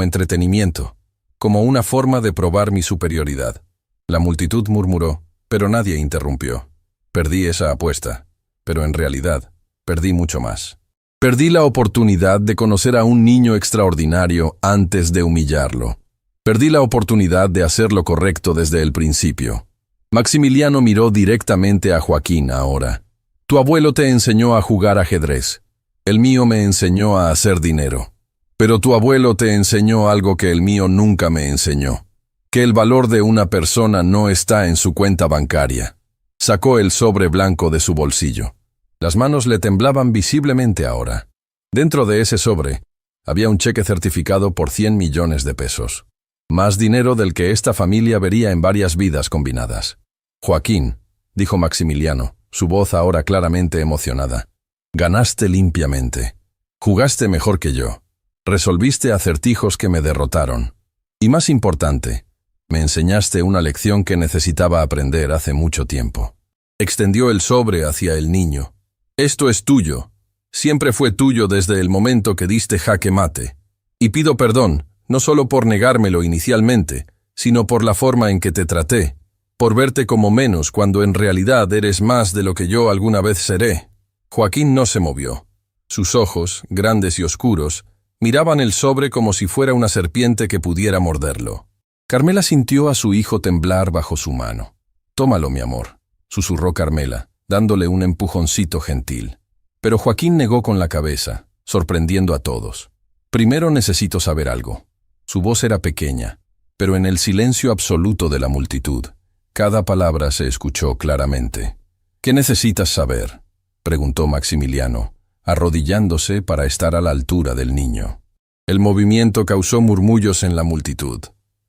entretenimiento, como una forma de probar mi superioridad. La multitud murmuró, pero nadie interrumpió. Perdí esa apuesta, pero en realidad, perdí mucho más. Perdí la oportunidad de conocer a un niño extraordinario antes de humillarlo. Perdí la oportunidad de hacer lo correcto desde el principio. Maximiliano miró directamente a Joaquín ahora. Tu abuelo te enseñó a jugar ajedrez. El mío me enseñó a hacer dinero. Pero tu abuelo te enseñó algo que el mío nunca me enseñó. Que el valor de una persona no está en su cuenta bancaria. Sacó el sobre blanco de su bolsillo. Las manos le temblaban visiblemente ahora. Dentro de ese sobre había un cheque certificado por 100 millones de pesos. Más dinero del que esta familia vería en varias vidas combinadas. Joaquín, dijo Maximiliano, su voz ahora claramente emocionada. Ganaste limpiamente. Jugaste mejor que yo. Resolviste acertijos que me derrotaron. Y más importante, me enseñaste una lección que necesitaba aprender hace mucho tiempo. Extendió el sobre hacia el niño. Esto es tuyo. Siempre fue tuyo desde el momento que diste jaque mate. Y pido perdón, no solo por negármelo inicialmente, sino por la forma en que te traté, por verte como menos cuando en realidad eres más de lo que yo alguna vez seré. Joaquín no se movió. Sus ojos, grandes y oscuros, miraban el sobre como si fuera una serpiente que pudiera morderlo. Carmela sintió a su hijo temblar bajo su mano. «Tómalo, mi amor», susurró Carmela, dándole un empujoncito gentil. Pero Joaquín negó con la cabeza, sorprendiendo a todos. «Primero necesito saber algo». Su voz era pequeña, pero en el silencio absoluto de la multitud, cada palabra se escuchó claramente. «¿Qué necesitas saber?», preguntó Maximiliano, arrodillándose para estar a la altura del niño. El movimiento causó murmullos en la multitud.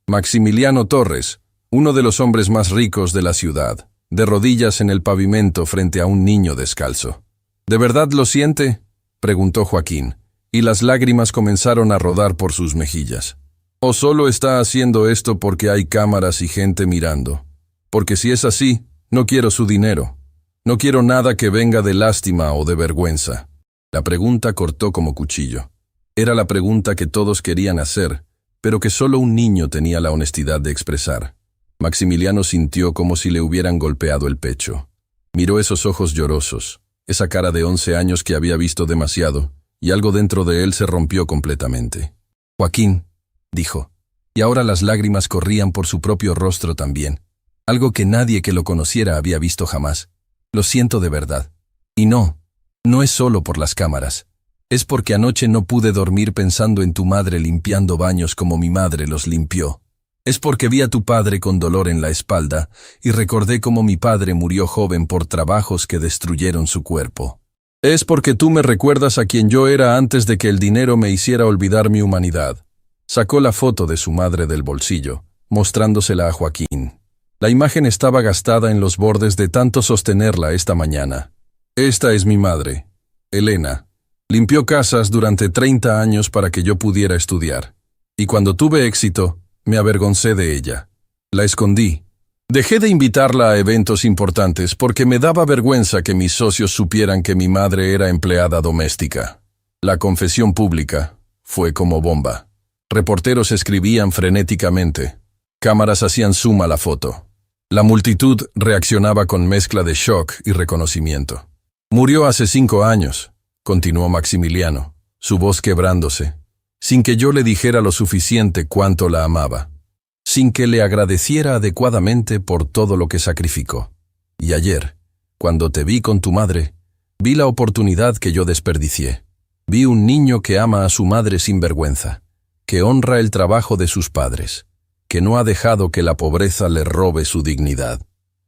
Maximiliano Torres, uno de los hombres más ricos de la ciudad, de rodillas en el pavimento frente a un niño descalzo. «¿De verdad lo siente?», preguntó Joaquín, y las lágrimas comenzaron a rodar por sus mejillas. «¿O solo está haciendo esto porque hay cámaras y gente mirando? Porque si es así, no quiero su dinero. No quiero nada que venga de lástima o de vergüenza». La pregunta cortó como cuchillo. Era la pregunta que todos querían hacer, pero que solo un niño tenía la honestidad de expresar. Maximiliano sintió como si le hubieran golpeado el pecho. Miró esos ojos llorosos, esa cara de 11 años que había visto demasiado, y algo dentro de él se rompió completamente. «Joaquín», dijo, y ahora las lágrimas corrían por su propio rostro también, algo que nadie que lo conociera había visto jamás. «Lo siento de verdad. Y no es solo por las cámaras. Es porque anoche no pude dormir pensando en tu madre limpiando baños como mi madre los limpió. Es porque vi a tu padre con dolor en la espalda y recordé cómo mi padre murió joven por trabajos que destruyeron su cuerpo. Es porque tú me recuerdas a quien yo era antes de que el dinero me hiciera olvidar mi humanidad». Sacó la foto de su madre del bolsillo, mostrándosela a Joaquín. La imagen estaba gastada en los bordes de tanto sostenerla esta mañana. «Esta es mi madre, Elena. Limpió casas durante 30 años para que yo pudiera estudiar. Y cuando tuve éxito, me avergoncé de ella. La escondí. Dejé de invitarla a eventos importantes porque me daba vergüenza que mis socios supieran que mi madre era empleada doméstica. La confesión pública fue como bomba. Reporteros escribían frenéticamente. Cámaras hacían zoom a la foto. La multitud reaccionaba con mezcla de shock y reconocimiento. «Murió hace 5 años», continuó Maximiliano, su voz quebrándose, sin que yo le dijera lo suficiente cuánto la amaba, sin que le agradeciera adecuadamente por todo lo que sacrificó. Y ayer, cuando te vi con tu madre, vi la oportunidad que yo desperdicié. Vi un niño que ama a su madre sin vergüenza, que honra el trabajo de sus padres, que no ha dejado que la pobreza le robe su dignidad».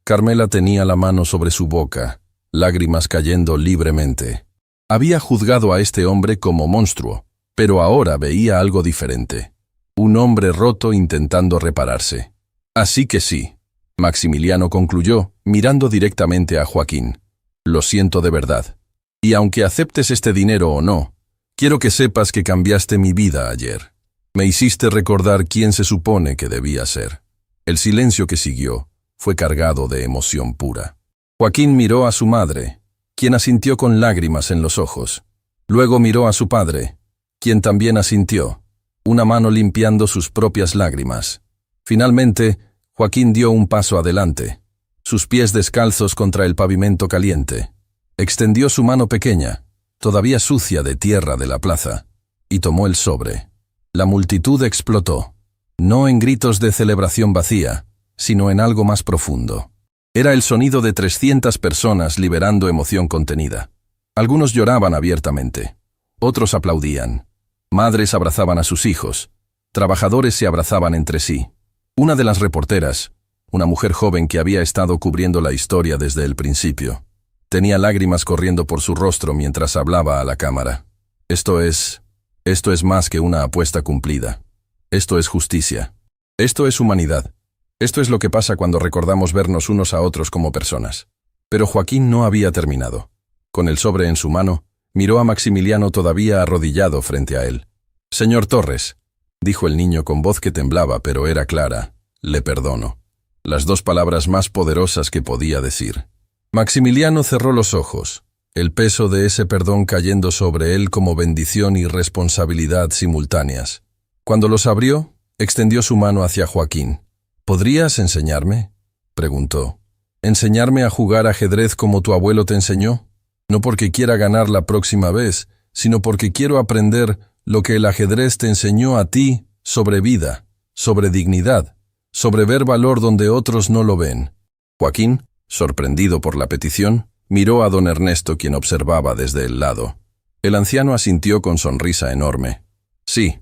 Carmela tenía la mano sobre su boca, lágrimas cayendo libremente. Había juzgado a este hombre como monstruo, pero ahora veía algo diferente. Un hombre roto intentando repararse. «Así que sí», Maximiliano concluyó, mirando directamente a Joaquín. Lo siento de verdad. Y aunque aceptes este dinero o no, quiero que sepas que cambiaste mi vida ayer. Me hiciste recordar quién se supone que debía ser. El silencio que siguió fue cargado de emoción pura. Joaquín miró a su madre, quien asintió con lágrimas en los ojos. Luego miró a su padre, quien también asintió, una mano limpiando sus propias lágrimas. Finalmente, Joaquín dio un paso adelante, sus pies descalzos contra el pavimento caliente. Extendió su mano pequeña, todavía sucia de tierra de la plaza, y tomó el sobre. La multitud explotó, no en gritos de celebración vacía, sino en algo más profundo. Era el sonido de 300 personas liberando emoción contenida. Algunos lloraban abiertamente, otros aplaudían. Madres abrazaban a sus hijos, trabajadores se abrazaban entre sí. Una de las reporteras, una mujer joven que había estado cubriendo la historia desde el principio, tenía lágrimas corriendo por su rostro mientras hablaba a la cámara. Esto es más que una apuesta cumplida. Esto es justicia. Esto es humanidad. Esto es lo que pasa cuando recordamos vernos unos a otros como personas. Pero Joaquín no había terminado. Con el sobre en su mano, miró a Maximiliano todavía arrodillado frente a él. «Señor Torres», dijo el niño con voz que temblaba pero era clara, «le perdono». Las dos palabras más poderosas que podía decir. Maximiliano cerró los ojos, el peso de ese perdón cayendo sobre él como bendición y responsabilidad simultáneas. Cuando los abrió, extendió su mano hacia Joaquín. «¿Podrías enseñarme?», preguntó. «¿Enseñarme a jugar ajedrez como tu abuelo te enseñó? No porque quiera ganar la próxima vez, sino porque quiero aprender lo que el ajedrez te enseñó a ti sobre vida, sobre dignidad, sobre ver valor donde otros no lo ven». Joaquín, sorprendido por la petición, miró a don Ernesto, quien observaba desde el lado. El anciano asintió con sonrisa enorme. «Sí»,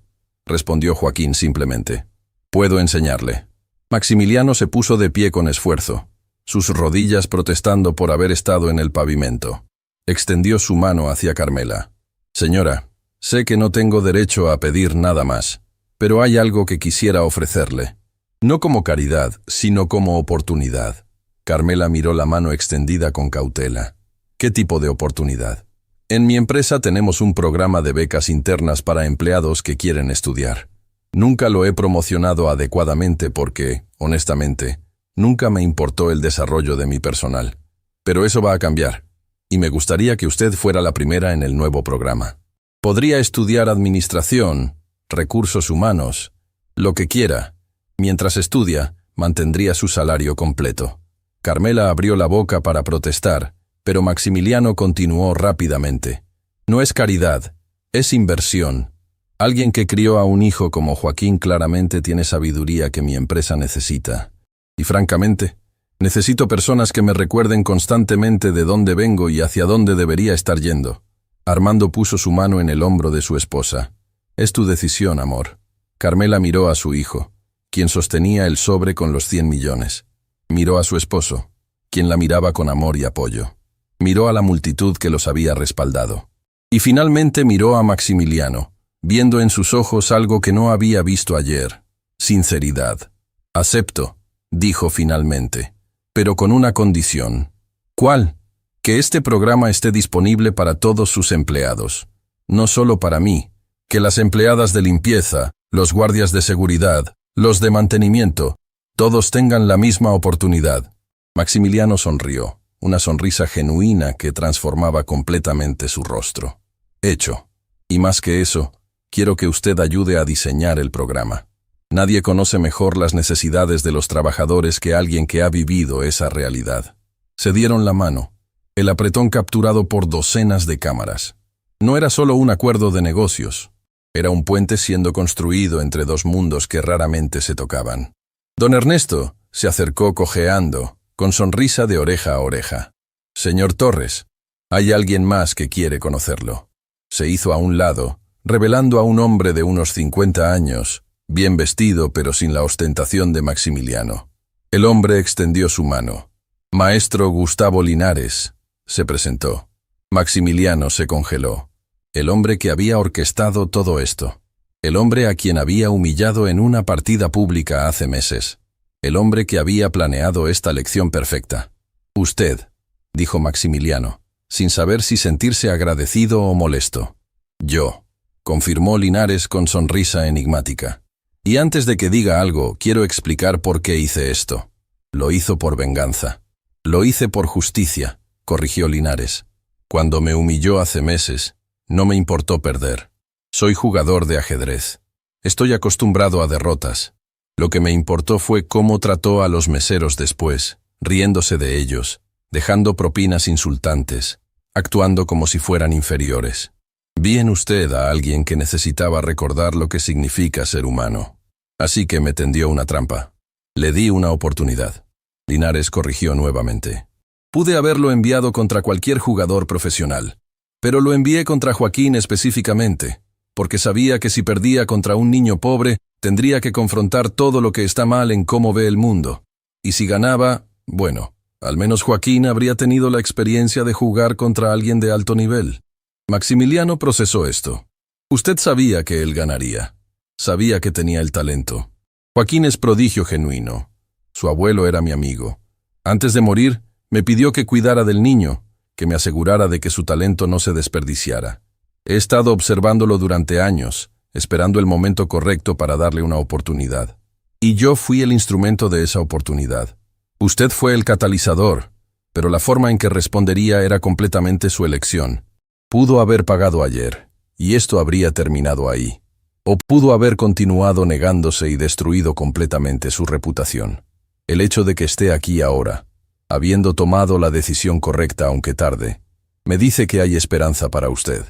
respondió Joaquín simplemente. «Puedo enseñarle». Maximiliano se puso de pie con esfuerzo, sus rodillas protestando por haber estado en el pavimento. Extendió su mano hacia Carmela. «Señora, sé que no tengo derecho a pedir nada más, pero hay algo que quisiera ofrecerle. No como caridad, sino como oportunidad». Carmela miró la mano extendida con cautela. «¿Qué tipo de oportunidad?» «En mi empresa tenemos un programa de becas internas para empleados que quieren estudiar. Nunca lo he promocionado adecuadamente porque, honestamente, nunca me importó el desarrollo de mi personal. Pero eso va a cambiar, y me gustaría que usted fuera la primera en el nuevo programa. Podría estudiar administración, recursos humanos, lo que quiera. Mientras estudia, mantendría su salario completo». Carmela abrió la boca para protestar, pero Maximiliano continuó rápidamente. «No es caridad, es inversión. Alguien que crió a un hijo como Joaquín claramente tiene sabiduría que mi empresa necesita. Y francamente, necesito personas que me recuerden constantemente de dónde vengo y hacia dónde debería estar yendo». Armando puso su mano en el hombro de su esposa. «Es tu decisión, amor». Carmela miró a su hijo, quien sostenía el sobre con los 100 millones. Miró a su esposo, quien la miraba con amor y apoyo. Miró a la multitud que los había respaldado. Y finalmente miró a Maximiliano, viendo en sus ojos algo que no había visto ayer: sinceridad. «Acepto», dijo finalmente, «pero con una condición». «¿Cuál?» «Que este programa esté disponible para todos sus empleados. No solo para mí, que las empleadas de limpieza, los guardias de seguridad, los de mantenimiento, todos tengan la misma oportunidad». Maximiliano sonrió, una sonrisa genuina que transformaba completamente su rostro. «Hecho. Y más que eso, quiero que usted ayude a diseñar el programa. Nadie conoce mejor las necesidades de los trabajadores que alguien que ha vivido esa realidad». Se dieron la mano, el apretón capturado por docenas de cámaras. No era solo un acuerdo de negocios, era un puente siendo construido entre dos mundos que raramente se tocaban. Don Ernesto se acercó cojeando, con sonrisa de oreja a oreja. «Señor Torres, hay alguien más que quiere conocerlo». Se hizo a un lado, revelando a un hombre de unos 50 años, bien vestido pero sin la ostentación de Maximiliano. El hombre extendió su mano. «Maestro Gustavo Linares», se presentó. Maximiliano se congeló. El hombre que había orquestado todo esto. El hombre a quien había humillado en una partida pública hace meses. El hombre que había planeado esta lección perfecta. «Usted», dijo Maximiliano, sin saber si sentirse agradecido o molesto. Yo, confirmó Linares con sonrisa enigmática. Y antes de que diga algo, quiero explicar por qué hice esto. Lo hizo por venganza. Lo hice por justicia, corrigió Linares. Cuando me humilló hace meses, no me importó perder. Soy jugador de ajedrez. Estoy acostumbrado a derrotas. Lo que me importó fue cómo trató a los meseros después, riéndose de ellos, dejando propinas insultantes, actuando como si fueran inferiores. Vi en usted a alguien que necesitaba recordar lo que significa ser humano. Así que me tendió una trampa. Le di una oportunidad. Linares corrigió nuevamente. Pude haberlo enviado contra cualquier jugador profesional, pero lo envié contra Joaquín específicamente, porque sabía que si perdía contra un niño pobre, tendría que confrontar todo lo que está mal en cómo ve el mundo. Y si ganaba, bueno, al menos Joaquín habría tenido la experiencia de jugar contra alguien de alto nivel. Maximiliano procesó esto. Usted sabía que él ganaría. Sabía que tenía el talento. Joaquín es prodigio genuino. Su abuelo era mi amigo. Antes de morir, me pidió que cuidara del niño, que me asegurara de que su talento no se desperdiciara. He estado observándolo durante años, esperando el momento correcto para darle una oportunidad. Y yo fui el instrumento de esa oportunidad. Usted fue el catalizador, pero la forma en que respondería era completamente su elección. Pudo haber pagado ayer, y esto habría terminado ahí. O pudo haber continuado negándose y destruido completamente su reputación. El hecho de que esté aquí ahora, habiendo tomado la decisión correcta aunque tarde, me dice que hay esperanza para usted.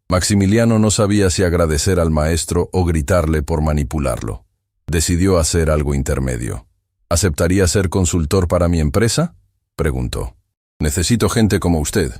Maximiliano no sabía si agradecer al maestro o gritarle por manipularlo. Decidió hacer algo intermedio. ¿Aceptaría ser consultor para mi empresa?, preguntó. Necesito gente como usted.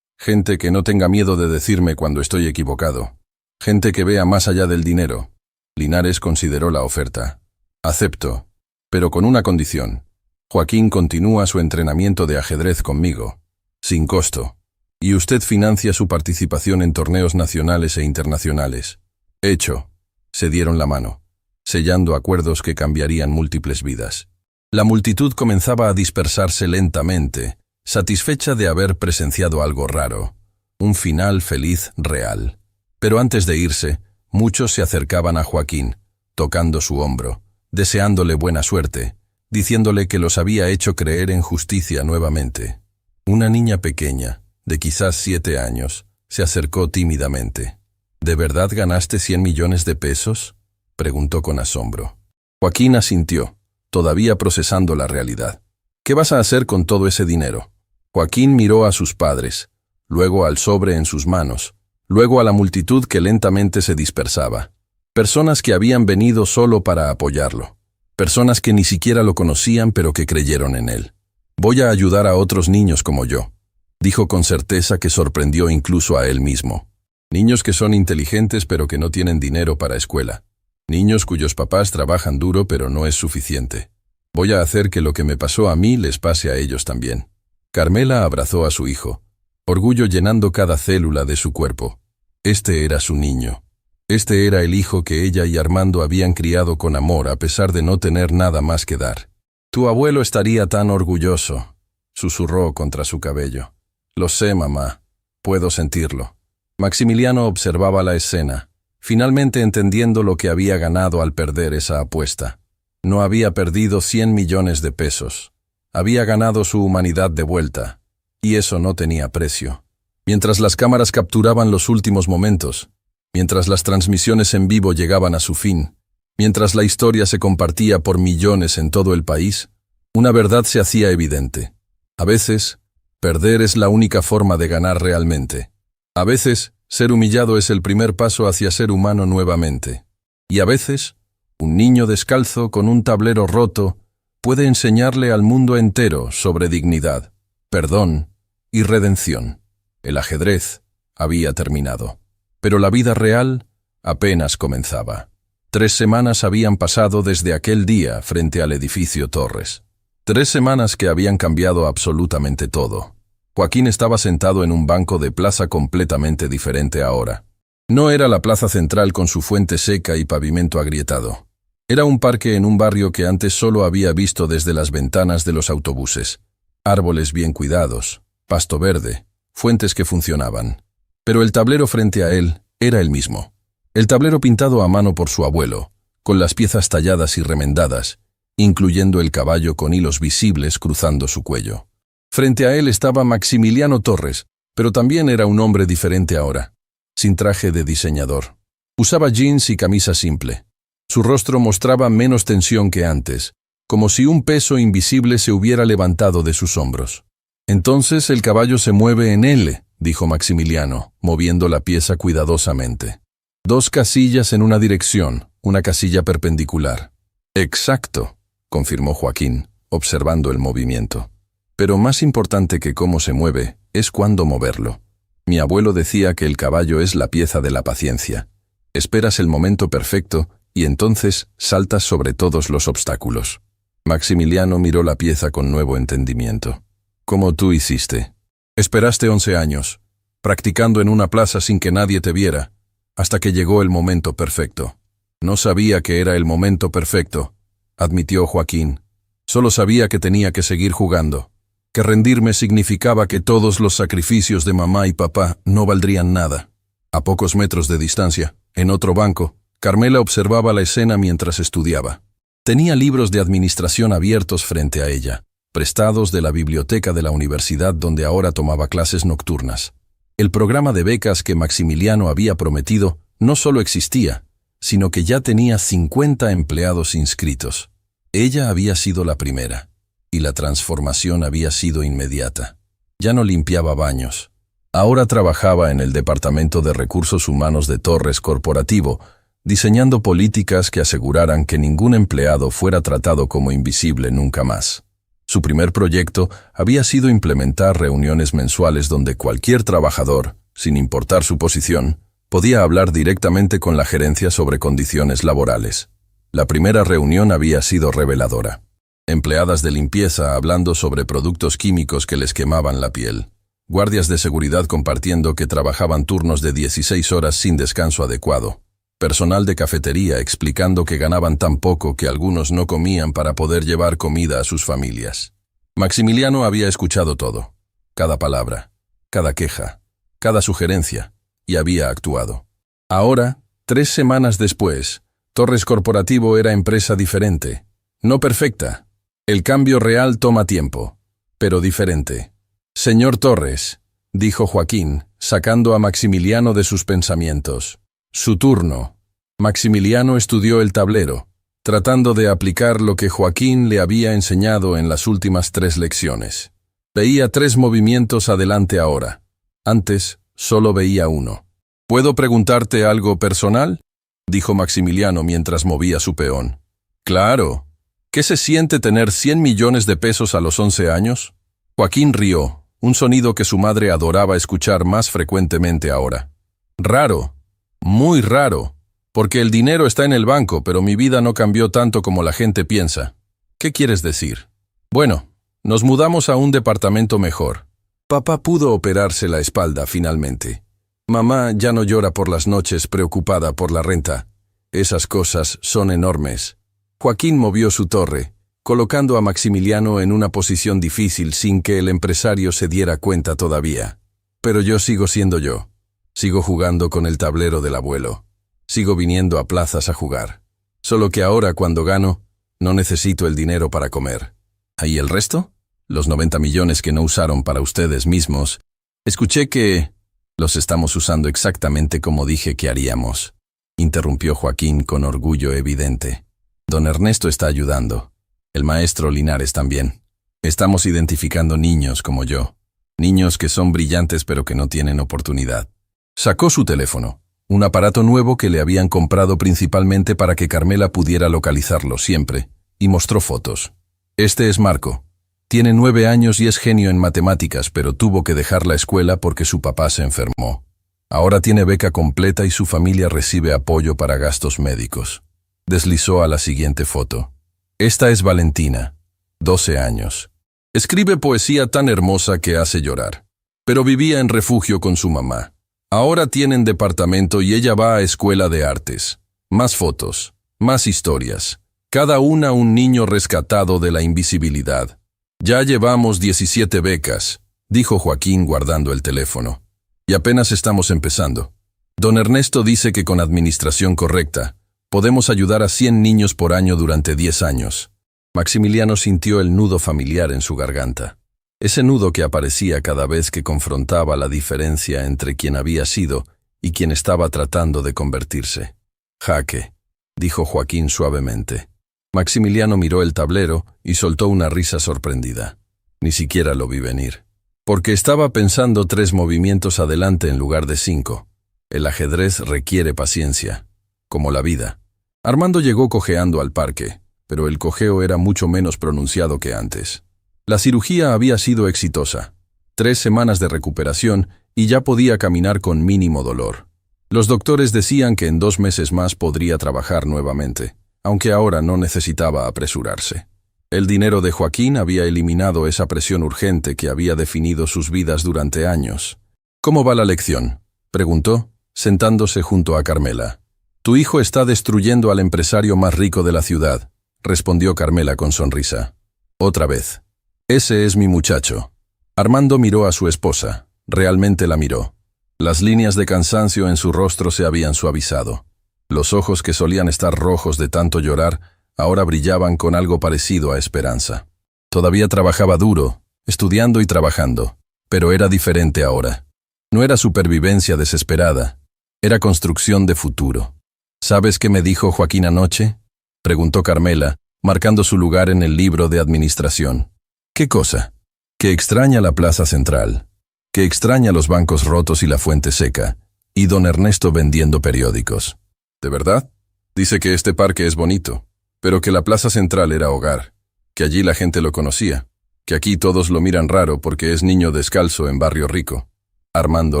Gente que no tenga miedo de decirme cuando estoy equivocado. Gente que vea más allá del dinero. Linares consideró la oferta. Acepto, pero con una condición. Joaquín continúa su entrenamiento de ajedrez conmigo, sin costo. Y usted financia su participación en torneos nacionales e internacionales. Hecho. Se dieron la mano, sellando acuerdos que cambiarían múltiples vidas. La multitud comenzaba a dispersarse lentamente, satisfecha de haber presenciado algo raro. Un final feliz real. Pero antes de irse, muchos se acercaban a Joaquín, tocando su hombro, deseándole buena suerte, diciéndole que los había hecho creer en justicia nuevamente. Una niña pequeña, de quizás 7 años, se acercó tímidamente. ¿De verdad ganaste 100 millones de pesos?, preguntó con asombro. Joaquín asintió, todavía procesando la realidad. ¿Qué vas a hacer con todo ese dinero? Joaquín miró a sus padres, luego al sobre en sus manos, luego a la multitud que lentamente se dispersaba. Personas que habían venido solo para apoyarlo. Personas que ni siquiera lo conocían pero que creyeron en él. Voy a ayudar a otros niños como yo, dijo con certeza que sorprendió incluso a él mismo. Niños que son inteligentes pero que no tienen dinero para escuela. Niños cuyos papás trabajan duro pero no es suficiente. Voy a hacer que lo que me pasó a mí les pase a ellos también. Carmela abrazó a su hijo, orgullo llenando cada célula de su cuerpo. Este era su niño. Este era el hijo que ella y Armando habían criado con amor a pesar de no tener nada más que dar. Tu abuelo estaría tan orgulloso, susurró contra su cabello. Lo sé, mamá. Puedo sentirlo. Maximiliano observaba la escena, finalmente entendiendo lo que había ganado al perder esa apuesta. No había perdido 100 millones de pesos. Había ganado su humanidad de vuelta, y eso no tenía precio. Mientras las cámaras capturaban los últimos momentos, mientras las transmisiones en vivo llegaban a su fin, mientras la historia se compartía por millones en todo el país, una verdad se hacía evidente. A veces, perder es la única forma de ganar realmente. A veces, ser humillado es el primer paso hacia ser humano nuevamente. Y a veces, un niño descalzo con un tablero roto puede enseñarle al mundo entero sobre dignidad, perdón y redención. El ajedrez había terminado, pero la vida real apenas comenzaba. 3 semanas habían pasado desde aquel día frente al edificio Torres. 3 semanas que habían cambiado absolutamente todo. Joaquín estaba sentado en un banco de plaza completamente diferente ahora. No era la plaza central con su fuente seca y pavimento agrietado. Era un parque en un barrio que antes solo había visto desde las ventanas de los autobuses. Árboles bien cuidados, pasto verde, fuentes que funcionaban. Pero el tablero frente a él era el mismo. El tablero pintado a mano por su abuelo, con las piezas talladas y remendadas, incluyendo el caballo con hilos visibles cruzando su cuello. Frente a él estaba Maximiliano Torres, pero también era un hombre diferente ahora, sin traje de diseñador. Usaba jeans y camisa simple. Su rostro mostraba menos tensión que antes, como si un peso invisible se hubiera levantado de sus hombros. «Entonces el caballo se mueve en L», dijo Maximiliano, moviendo la pieza cuidadosamente. «2 casillas en una dirección, una casilla perpendicular». «Exacto», confirmó Joaquín, observando el movimiento. «Pero más importante que cómo se mueve es cuándo moverlo. Mi abuelo decía que el caballo es la pieza de la paciencia. Esperas el momento perfecto y entonces saltas sobre todos los obstáculos». Maximiliano miró la pieza con nuevo entendimiento. «Como tú hiciste. Esperaste 11 años, practicando en una plaza sin que nadie te viera, hasta que llegó el momento perfecto». «No sabía que era el momento perfecto», admitió Joaquín. «Solo sabía que tenía que seguir jugando, que rendirme significaba que todos los sacrificios de mamá y papá no valdrían nada». A pocos metros de distancia, en otro banco, Carmela observaba la escena mientras estudiaba. Tenía libros de administración abiertos frente a ella, prestados de la biblioteca de la universidad donde ahora tomaba clases nocturnas. El programa de becas que Maximiliano había prometido no solo existía, sino que ya tenía 50 empleados inscritos. Ella había sido la primera, y la transformación había sido inmediata. Ya no limpiaba baños. Ahora trabajaba en el Departamento de Recursos Humanos de Torres Corporativo, diseñando políticas que aseguraran que ningún empleado fuera tratado como invisible nunca más. Su primer proyecto había sido implementar reuniones mensuales donde cualquier trabajador, sin importar su posición, podía hablar directamente con la gerencia sobre condiciones laborales. La primera reunión había sido reveladora. Empleadas de limpieza hablando sobre productos químicos que les quemaban la piel. Guardias de seguridad compartiendo que trabajaban turnos de 16 horas sin descanso adecuado. Personal de cafetería explicando que ganaban tan poco que algunos no comían para poder llevar comida a sus familias. Maximiliano había escuchado todo, cada palabra, cada queja, cada sugerencia, y había actuado. Ahora, 3 semanas después, Torres Corporativo era empresa diferente, no perfecta. El cambio real toma tiempo, pero diferente. «Señor Torres», dijo Joaquín, sacando a Maximiliano de sus pensamientos. «Su turno». Maximiliano estudió el tablero, tratando de aplicar lo que Joaquín le había enseñado en las últimas 3 lecciones. Veía 3 movimientos adelante ahora. Antes, solo veía 1. «¿Puedo preguntarte algo personal?», dijo Maximiliano mientras movía su peón. «Claro. ¿Qué se siente tener 100 millones de pesos a los 11 años?» Joaquín rió, un sonido que su madre adoraba escuchar más frecuentemente ahora. «Raro. Muy raro. Porque el dinero está en el banco, pero mi vida no cambió tanto como la gente piensa». «¿Qué quieres decir?» «Bueno, nos mudamos a un departamento mejor. Papá pudo operarse la espalda finalmente. Mamá ya no llora por las noches preocupada por la renta. Esas cosas son enormes». Joaquín movió su torre, colocando a Maximiliano en una posición difícil sin que el empresario se diera cuenta todavía. «Pero yo sigo siendo yo. Sigo jugando con el tablero del abuelo. Sigo viniendo a plazas a jugar. Solo que ahora, cuando gano, no necesito el dinero para comer. ¿Y el resto? Los 90 millones que no usaron para ustedes mismos. Escuché que los estamos usando exactamente como dije que haríamos», interrumpió Joaquín con orgullo evidente. «Don Ernesto está ayudando. El maestro Linares también. Estamos identificando niños como yo. Niños que son brillantes pero que no tienen oportunidad». Sacó su teléfono. Un aparato nuevo que le habían comprado principalmente para que Carmela pudiera localizarlo siempre, y mostró fotos. «Este es Marco. Tiene 9 años y es genio en matemáticas, pero tuvo que dejar la escuela porque su papá se enfermó. Ahora tiene beca completa y su familia recibe apoyo para gastos médicos». Deslizó a la siguiente foto. «Esta es Valentina, 12 años. Escribe poesía tan hermosa que hace llorar. Pero vivía en refugio con su mamá. Ahora tienen departamento y ella va a escuela de artes. Más fotos, más historias. Cada una un niño rescatado de la invisibilidad. Ya llevamos 17 becas. dijo Joaquín guardando el teléfono. Y apenas estamos empezando. Don Ernesto dice que con administración correcta, podemos ayudar a 100 niños por año durante 10 años. Maximiliano sintió el nudo familiar en su garganta. Ese nudo que aparecía cada vez que confrontaba la diferencia entre quien había sido y quien estaba tratando de convertirse. Jaque, dijo Joaquín suavemente. Maximiliano miró el tablero y soltó una risa sorprendida. Ni siquiera lo vi venir. Porque estaba pensando 3 movimientos adelante en lugar de 5. El ajedrez requiere paciencia, como la vida. Armando llegó cojeando al parque, pero el cojeo era mucho menos pronunciado que antes. La cirugía había sido exitosa. 3 semanas de recuperación y ya podía caminar con mínimo dolor. Los doctores decían que en 2 meses más podría trabajar nuevamente, aunque ahora no necesitaba apresurarse. El dinero de Joaquín había eliminado esa presión urgente que había definido sus vidas durante años. ¿Cómo va la lección?, preguntó, sentándose junto a Carmela. Tu hijo está destruyendo al empresario más rico de la ciudad, respondió Carmela con sonrisa. Otra vez. Ese es mi muchacho. Armando miró a su esposa. Realmente la miró. Las líneas de cansancio en su rostro se habían suavizado. Los ojos que solían estar rojos de tanto llorar, ahora brillaban con algo parecido a esperanza. Todavía trabajaba duro, estudiando y trabajando, pero era diferente ahora. No era supervivencia desesperada, era construcción de futuro. ¿Sabes qué me dijo Joaquín anoche?, preguntó Carmela, marcando su lugar en el libro de administración. ¿Qué cosa? Que extraña la plaza central, que extraña los bancos rotos y la fuente seca, y don Ernesto vendiendo periódicos. ¿De verdad? Dice que este parque es bonito, pero que la plaza central era hogar, que allí la gente lo conocía, que aquí todos lo miran raro porque es niño descalzo en barrio rico. Armando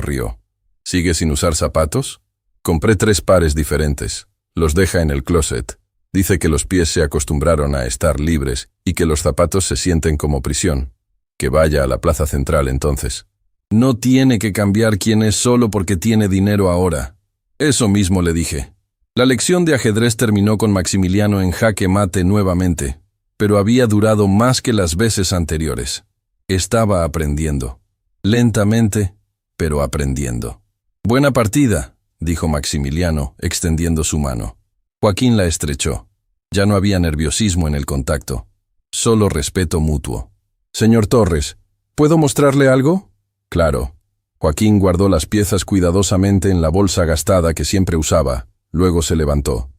rió. ¿Sigue sin usar zapatos? Compré 3 pares diferentes. Los deja en el closet. Dice que los pies se acostumbraron a estar libres y que los zapatos se sienten como prisión. Que vaya a la plaza central entonces. No tiene que cambiar quién es solo porque tiene dinero ahora. Eso mismo le dije. La lección de ajedrez terminó con Maximiliano en jaque mate nuevamente, pero había durado más que las veces anteriores. Estaba aprendiendo. Lentamente, pero aprendiendo. Buena partida, dijo Maximiliano, extendiendo su mano. Joaquín la estrechó. Ya no había nerviosismo en el contacto, solo respeto mutuo. Señor Torres, ¿puedo mostrarle algo? Claro. Joaquín guardó las piezas cuidadosamente en la bolsa gastada que siempre usaba. Luego se levantó.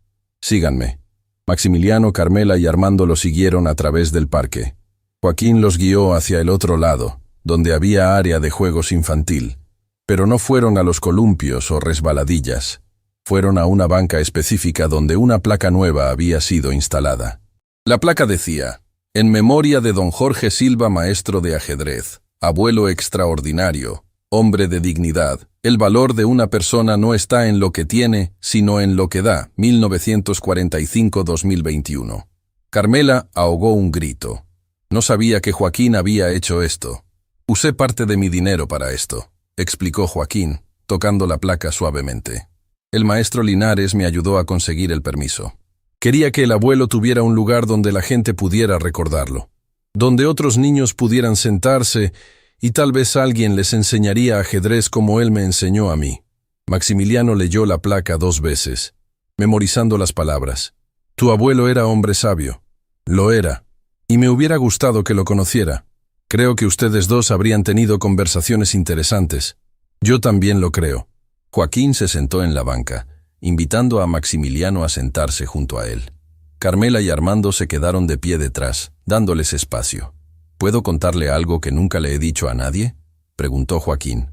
Síganme. Maximiliano, Carmela y Armando lo siguieron a través del parque. Joaquín los guió hacia el otro lado, donde había área de juegos infantil. Pero no fueron a los columpios o resbaladillas. Fueron a una banca específica donde una placa nueva había sido instalada. La placa decía: en memoria de don Jorge Silva, maestro de ajedrez, abuelo extraordinario, hombre de dignidad, el valor de una persona no está en lo que tiene, sino en lo que da, 1945-2021. Carmela ahogó un grito. No sabía que Joaquín había hecho esto. Usé parte de mi dinero para esto, explicó Joaquín, tocando la placa suavemente. El maestro Linares me ayudó a conseguir el permiso. Quería que el abuelo tuviera un lugar donde la gente pudiera recordarlo, donde otros niños pudieran sentarse y tal vez alguien les enseñaría ajedrez como él me enseñó a mí. Maximiliano leyó la placa 2 veces, memorizando las palabras. Tu abuelo era hombre sabio. Lo era, y me hubiera gustado que lo conociera. Creo que ustedes dos habrían tenido conversaciones interesantes. Yo también lo creo. Joaquín se sentó en la banca, invitando a Maximiliano a sentarse junto a él. Carmela y Armando se quedaron de pie detrás, dándoles espacio. ¿Puedo contarle algo que nunca le he dicho a nadie?, preguntó Joaquín.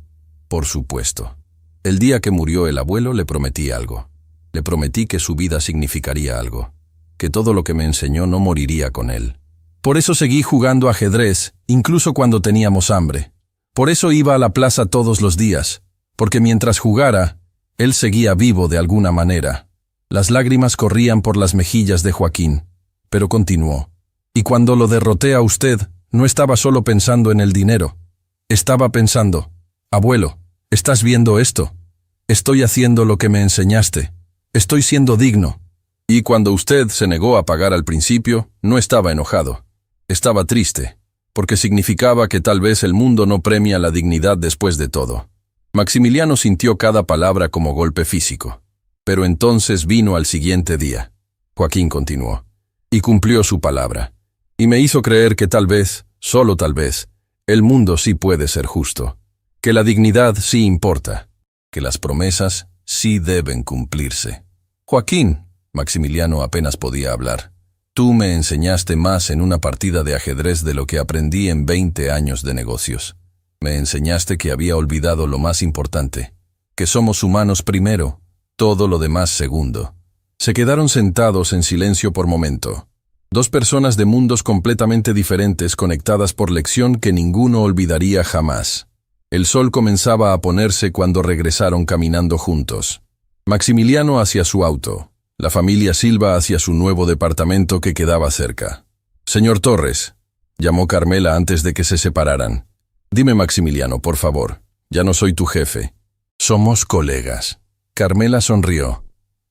Por supuesto. El día que murió el abuelo le prometí algo. Le prometí que su vida significaría algo, que todo lo que me enseñó no moriría con él. Por eso seguí jugando ajedrez, incluso cuando teníamos hambre. Por eso iba a la plaza todos los días, porque mientras jugara, él seguía vivo de alguna manera. Las lágrimas corrían por las mejillas de Joaquín, pero continuó. Y cuando lo derroté a usted, no estaba solo pensando en el dinero. Estaba pensando: abuelo, ¿estás viendo esto? Estoy haciendo lo que me enseñaste. Estoy siendo digno. Y cuando usted se negó a pagar al principio, no estaba enojado. Estaba triste. porque significaba que tal vez el mundo no premia la dignidad después de todo. Maximiliano sintió cada palabra como golpe físico. Pero entonces vino al siguiente día. Joaquín continuó. Y cumplió su palabra. Y me hizo creer que tal vez, solo tal vez, el mundo sí puede ser justo. Que la dignidad sí importa. Que las promesas sí deben cumplirse. Joaquín, Maximiliano apenas podía hablar. Tú me enseñaste más en una partida de ajedrez de lo que aprendí en 20 años de negocios. Me enseñaste que había olvidado lo más importante, que somos humanos primero, todo lo demás segundo. Se quedaron sentados en silencio por momento. Dos personas de mundos completamente diferentes conectadas por lección que ninguno olvidaría jamás. El sol comenzaba a ponerse cuando regresaron caminando juntos. Maximiliano hacia su auto. La familia Silva hacia su nuevo departamento que quedaba cerca. «Señor Torres», llamó Carmela antes de que se separaran. «Dime, Maximiliano, por favor, ya no soy tu jefe. Somos colegas». Carmela sonrió.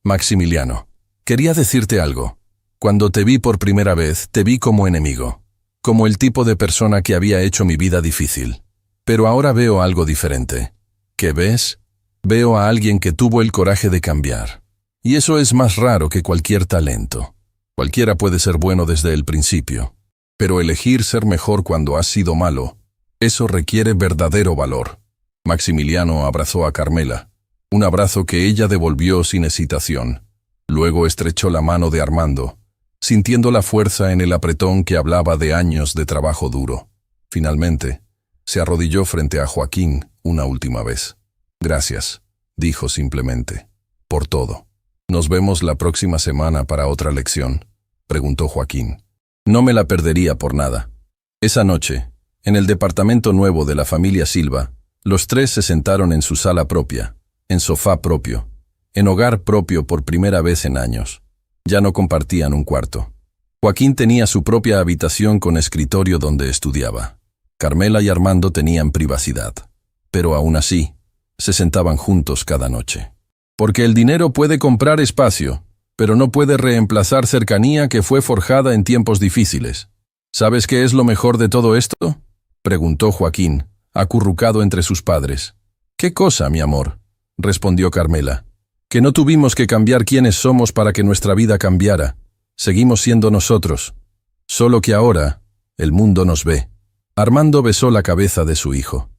«Maximiliano, quería decirte algo. Cuando te vi por primera vez, te vi como enemigo, como el tipo de persona que había hecho mi vida difícil. Pero ahora veo algo diferente. ¿Qué ves? Veo a alguien que tuvo el coraje de cambiar. Y eso es más raro que cualquier talento. Cualquiera puede ser bueno desde el principio. Pero elegir ser mejor cuando has sido malo, eso requiere verdadero valor». Maximiliano abrazó a Carmela. Un abrazo que ella devolvió sin hesitación. Luego estrechó la mano de Armando, sintiendo la fuerza en el apretón que hablaba de años de trabajo duro. Finalmente, se arrodilló frente a Joaquín una última vez. «Gracias», dijo simplemente, «por todo». «¿Nos vemos la próxima semana para otra lección?», preguntó Joaquín. No me la perdería por nada. Esa noche, en el departamento nuevo de la familia Silva, los tres se sentaron en su sala propia, en sofá propio, en hogar propio por primera vez en años. Ya no compartían un cuarto. Joaquín tenía su propia habitación con escritorio donde estudiaba. Carmela y Armando tenían privacidad, pero aún así, se sentaban juntos cada noche. Porque el dinero puede comprar espacio, pero no puede reemplazar cercanía que fue forjada en tiempos difíciles. ¿Sabes qué es lo mejor de todo esto?, preguntó Joaquín, acurrucado entre sus padres. «¿Qué cosa, mi amor?», respondió Carmela. «Que no tuvimos que cambiar quiénes somos para que nuestra vida cambiara. Seguimos siendo nosotros. Solo que ahora, el mundo nos ve». Armando besó la cabeza de su hijo.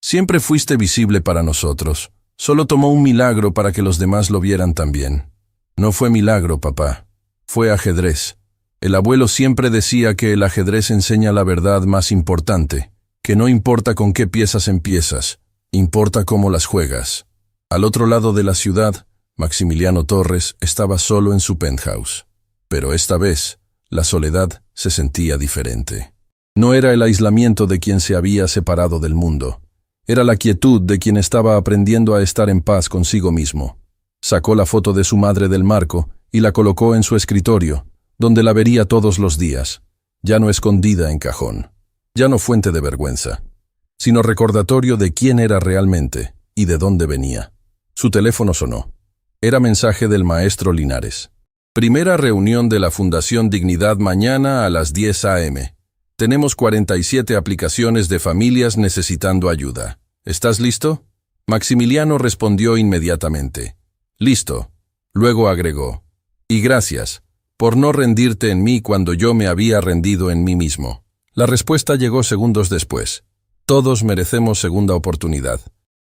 «Siempre fuiste visible para nosotros. Solo tomó un milagro para que los demás lo vieran también». «No fue milagro, papá. Fue ajedrez. El abuelo siempre decía que el ajedrez enseña la verdad más importante, que no importa con qué piezas empiezas, importa cómo las juegas». Al otro lado de la ciudad, Maximiliano Torres estaba solo en su penthouse. Pero esta vez, la soledad se sentía diferente. No era el aislamiento de quien se había separado del mundo. Era la quietud de quien estaba aprendiendo a estar en paz consigo mismo. Sacó la foto de su madre del marco y la colocó en su escritorio, donde la vería todos los días, ya no escondida en cajón, ya no fuente de vergüenza, sino recordatorio de quién era realmente y de dónde venía. Su teléfono sonó. Era mensaje del maestro Linares. «Primera reunión de la Fundación Dignidad mañana a las 10 a.m. Tenemos 47 aplicaciones de familias necesitando ayuda. ¿Estás listo?». Maximiliano respondió inmediatamente. «Listo». Luego agregó: «Y gracias por no rendirte en mí cuando yo me había rendido en mí mismo». La respuesta llegó segundos después. «Todos merecemos segunda oportunidad.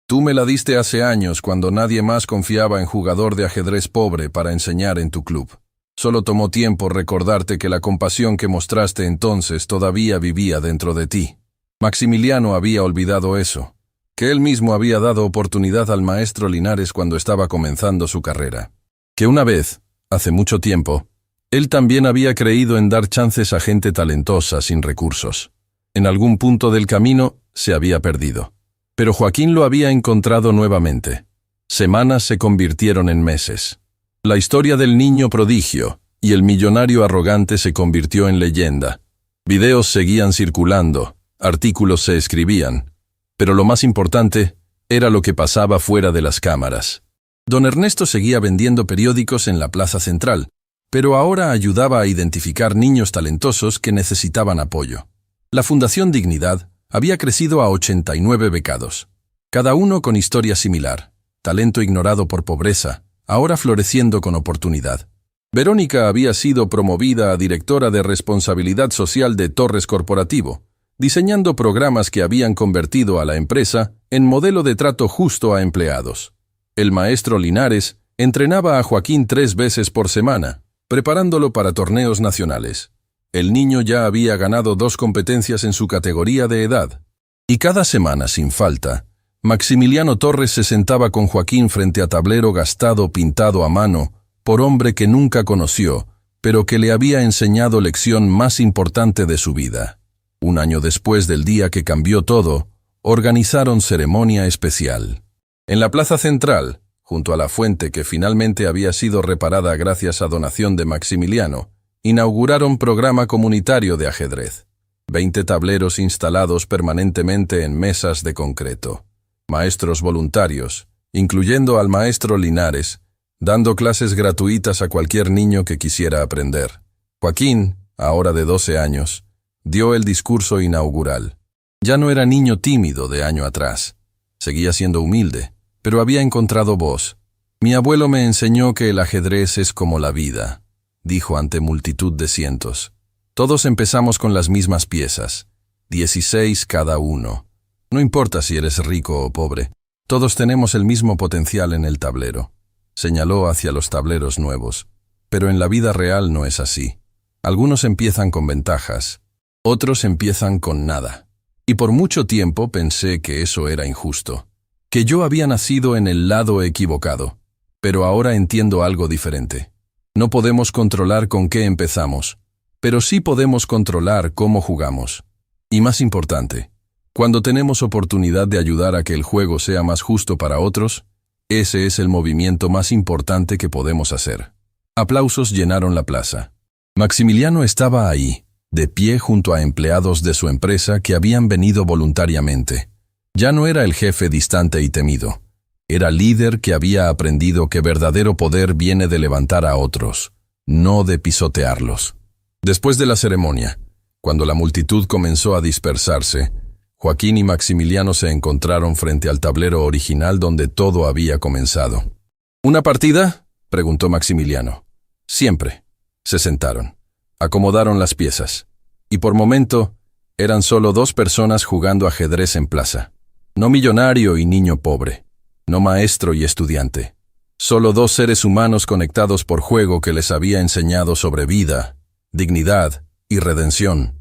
Tú me la diste hace años cuando nadie más confiaba en jugador de ajedrez pobre para enseñar en tu club. Solo tomó tiempo recordarte que la compasión que mostraste entonces todavía vivía dentro de ti». Maximiliano había olvidado eso, que él mismo había dado oportunidad al maestro Linares cuando estaba comenzando su carrera. Que una vez, hace mucho tiempo, él también había creído en dar chances a gente talentosa sin recursos. En algún punto del camino se había perdido. Pero Joaquín lo había encontrado nuevamente. Semanas se convirtieron en meses. La historia del niño prodigio y el millonario arrogante se convirtió en leyenda. Videos seguían circulando, artículos se escribían, pero lo más importante era lo que pasaba fuera de las cámaras. Don Ernesto seguía vendiendo periódicos en la plaza central, pero ahora ayudaba a identificar niños talentosos que necesitaban apoyo. La Fundación Dignidad había crecido a 89 becados, cada uno con historia similar, talento ignorado por pobreza, ahora floreciendo con oportunidad. Verónica había sido promovida a directora de responsabilidad social de Torres Corporativo, diseñando programas que habían convertido a la empresa en modelo de trato justo a empleados. El maestro Linares entrenaba a Joaquín 3 veces por semana, preparándolo para torneos nacionales. El niño ya había ganado 2 competencias en su categoría de edad. Y cada semana, sin falta, Maximiliano Torres se sentaba con Joaquín frente a tablero gastado pintado a mano por hombre que nunca conoció, pero que le había enseñado lección más importante de su vida. Un año después del día que cambió todo, organizaron ceremonia especial. En la plaza central, junto a la fuente que finalmente había sido reparada gracias a donación de Maximiliano, inauguraron programa comunitario de ajedrez. 20 tableros instalados permanentemente en mesas de concreto. Maestros voluntarios, incluyendo al maestro Linares, dando clases gratuitas a cualquier niño que quisiera aprender. Joaquín, ahora de 12 años, dio el discurso inaugural. Ya no era niño tímido de año atrás. Seguía siendo humilde, pero había encontrado voz. Mi abuelo me enseñó que el ajedrez es como la vida, dijo ante multitud de cientos. Todos empezamos con las mismas piezas, 16 cada uno. No importa si eres rico o pobre, todos tenemos el mismo potencial en el tablero. Señaló hacia los tableros nuevos. Pero en la vida real no es así. Algunos empiezan con ventajas, otros empiezan con nada. Y por mucho tiempo pensé que eso era injusto, que yo había nacido en el lado equivocado. Pero ahora entiendo algo diferente. No podemos controlar con qué empezamos, pero sí podemos controlar cómo jugamos. Y más importante, cuando tenemos oportunidad de ayudar a que el juego sea más justo para otros, ese es el movimiento más importante que podemos hacer. Aplausos llenaron la plaza. Maximiliano estaba ahí, de pie junto a empleados de su empresa que habían venido voluntariamente. Ya no era el jefe distante y temido. Era líder que había aprendido que verdadero poder viene de levantar a otros, no de pisotearlos. Después de la ceremonia, cuando la multitud comenzó a dispersarse, Joaquín y Maximiliano se encontraron frente al tablero original donde todo había comenzado. ¿Una partida?, preguntó Maximiliano. Siempre. Se sentaron. Acomodaron las piezas. Y por momento, eran solo 2 personas jugando ajedrez en plaza. No millonario y niño pobre. No maestro y estudiante. Solo 2 seres humanos conectados por juego que les había enseñado sobre vida, dignidad y redención.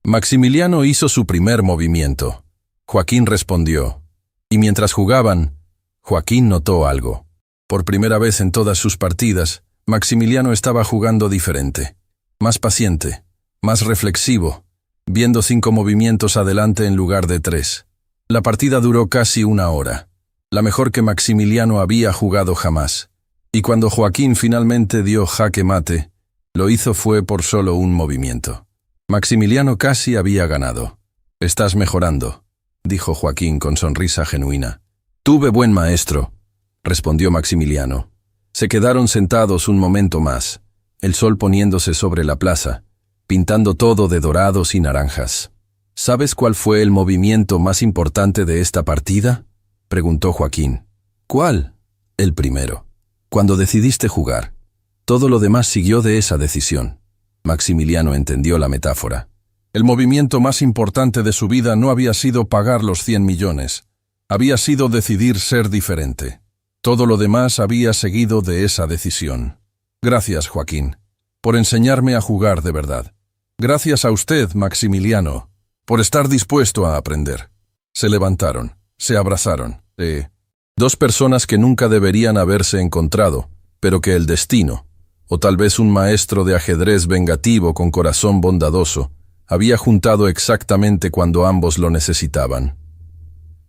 Maximiliano hizo su primer movimiento. Joaquín respondió. Y mientras jugaban, Joaquín notó algo. Por primera vez en todas sus partidas, Maximiliano estaba jugando diferente. Más paciente, más reflexivo, viendo 5 movimientos adelante en lugar de 3. La partida duró casi 1 hora. La mejor que Maximiliano había jugado jamás. Y cuando Joaquín finalmente dio jaque mate, lo hizo fue por solo un movimiento. Maximiliano casi había ganado. «Estás mejorando», dijo Joaquín con sonrisa genuina. «Tuve buen maestro», respondió Maximiliano. Se quedaron sentados un momento más, el sol poniéndose sobre la plaza, pintando todo de dorados y naranjas. «¿Sabes cuál fue el movimiento más importante de esta partida?», preguntó Joaquín. «¿Cuál?». «El primero. Cuando decidiste jugar. Todo lo demás siguió de esa decisión». Maximiliano entendió la metáfora. El movimiento más importante de su vida no había sido pagar los 100 millones. Había sido decidir ser diferente. Todo lo demás había seguido de esa decisión. Gracias, Joaquín, por enseñarme a jugar de verdad. Gracias a usted, Maximiliano, por estar dispuesto a aprender. Se levantaron, se abrazaron. 2 personas que nunca deberían haberse encontrado, pero que el destino, o tal vez un maestro de ajedrez vengativo con corazón bondadoso, había juntado exactamente cuando ambos lo necesitaban.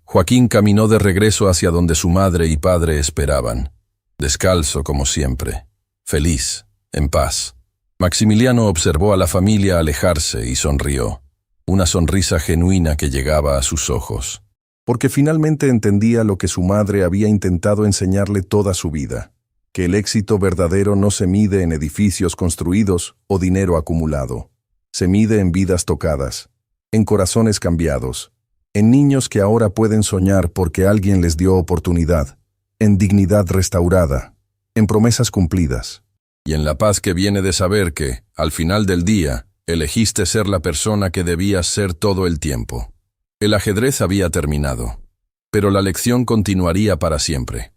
Joaquín caminó de regreso hacia donde su madre y padre esperaban, descalzo como siempre, feliz, en paz. Maximiliano observó a la familia alejarse y sonrió, una sonrisa genuina que llegaba a sus ojos, porque finalmente entendía lo que su madre había intentado enseñarle toda su vida. Que el éxito verdadero no se mide en edificios construidos o dinero acumulado. Se mide en vidas tocadas, en corazones cambiados, en niños que ahora pueden soñar porque alguien les dio oportunidad, en dignidad restaurada, en promesas cumplidas. Y en la paz que viene de saber que, al final del día, elegiste ser la persona que debías ser todo el tiempo. El ajedrez había terminado, pero la lección continuaría para siempre.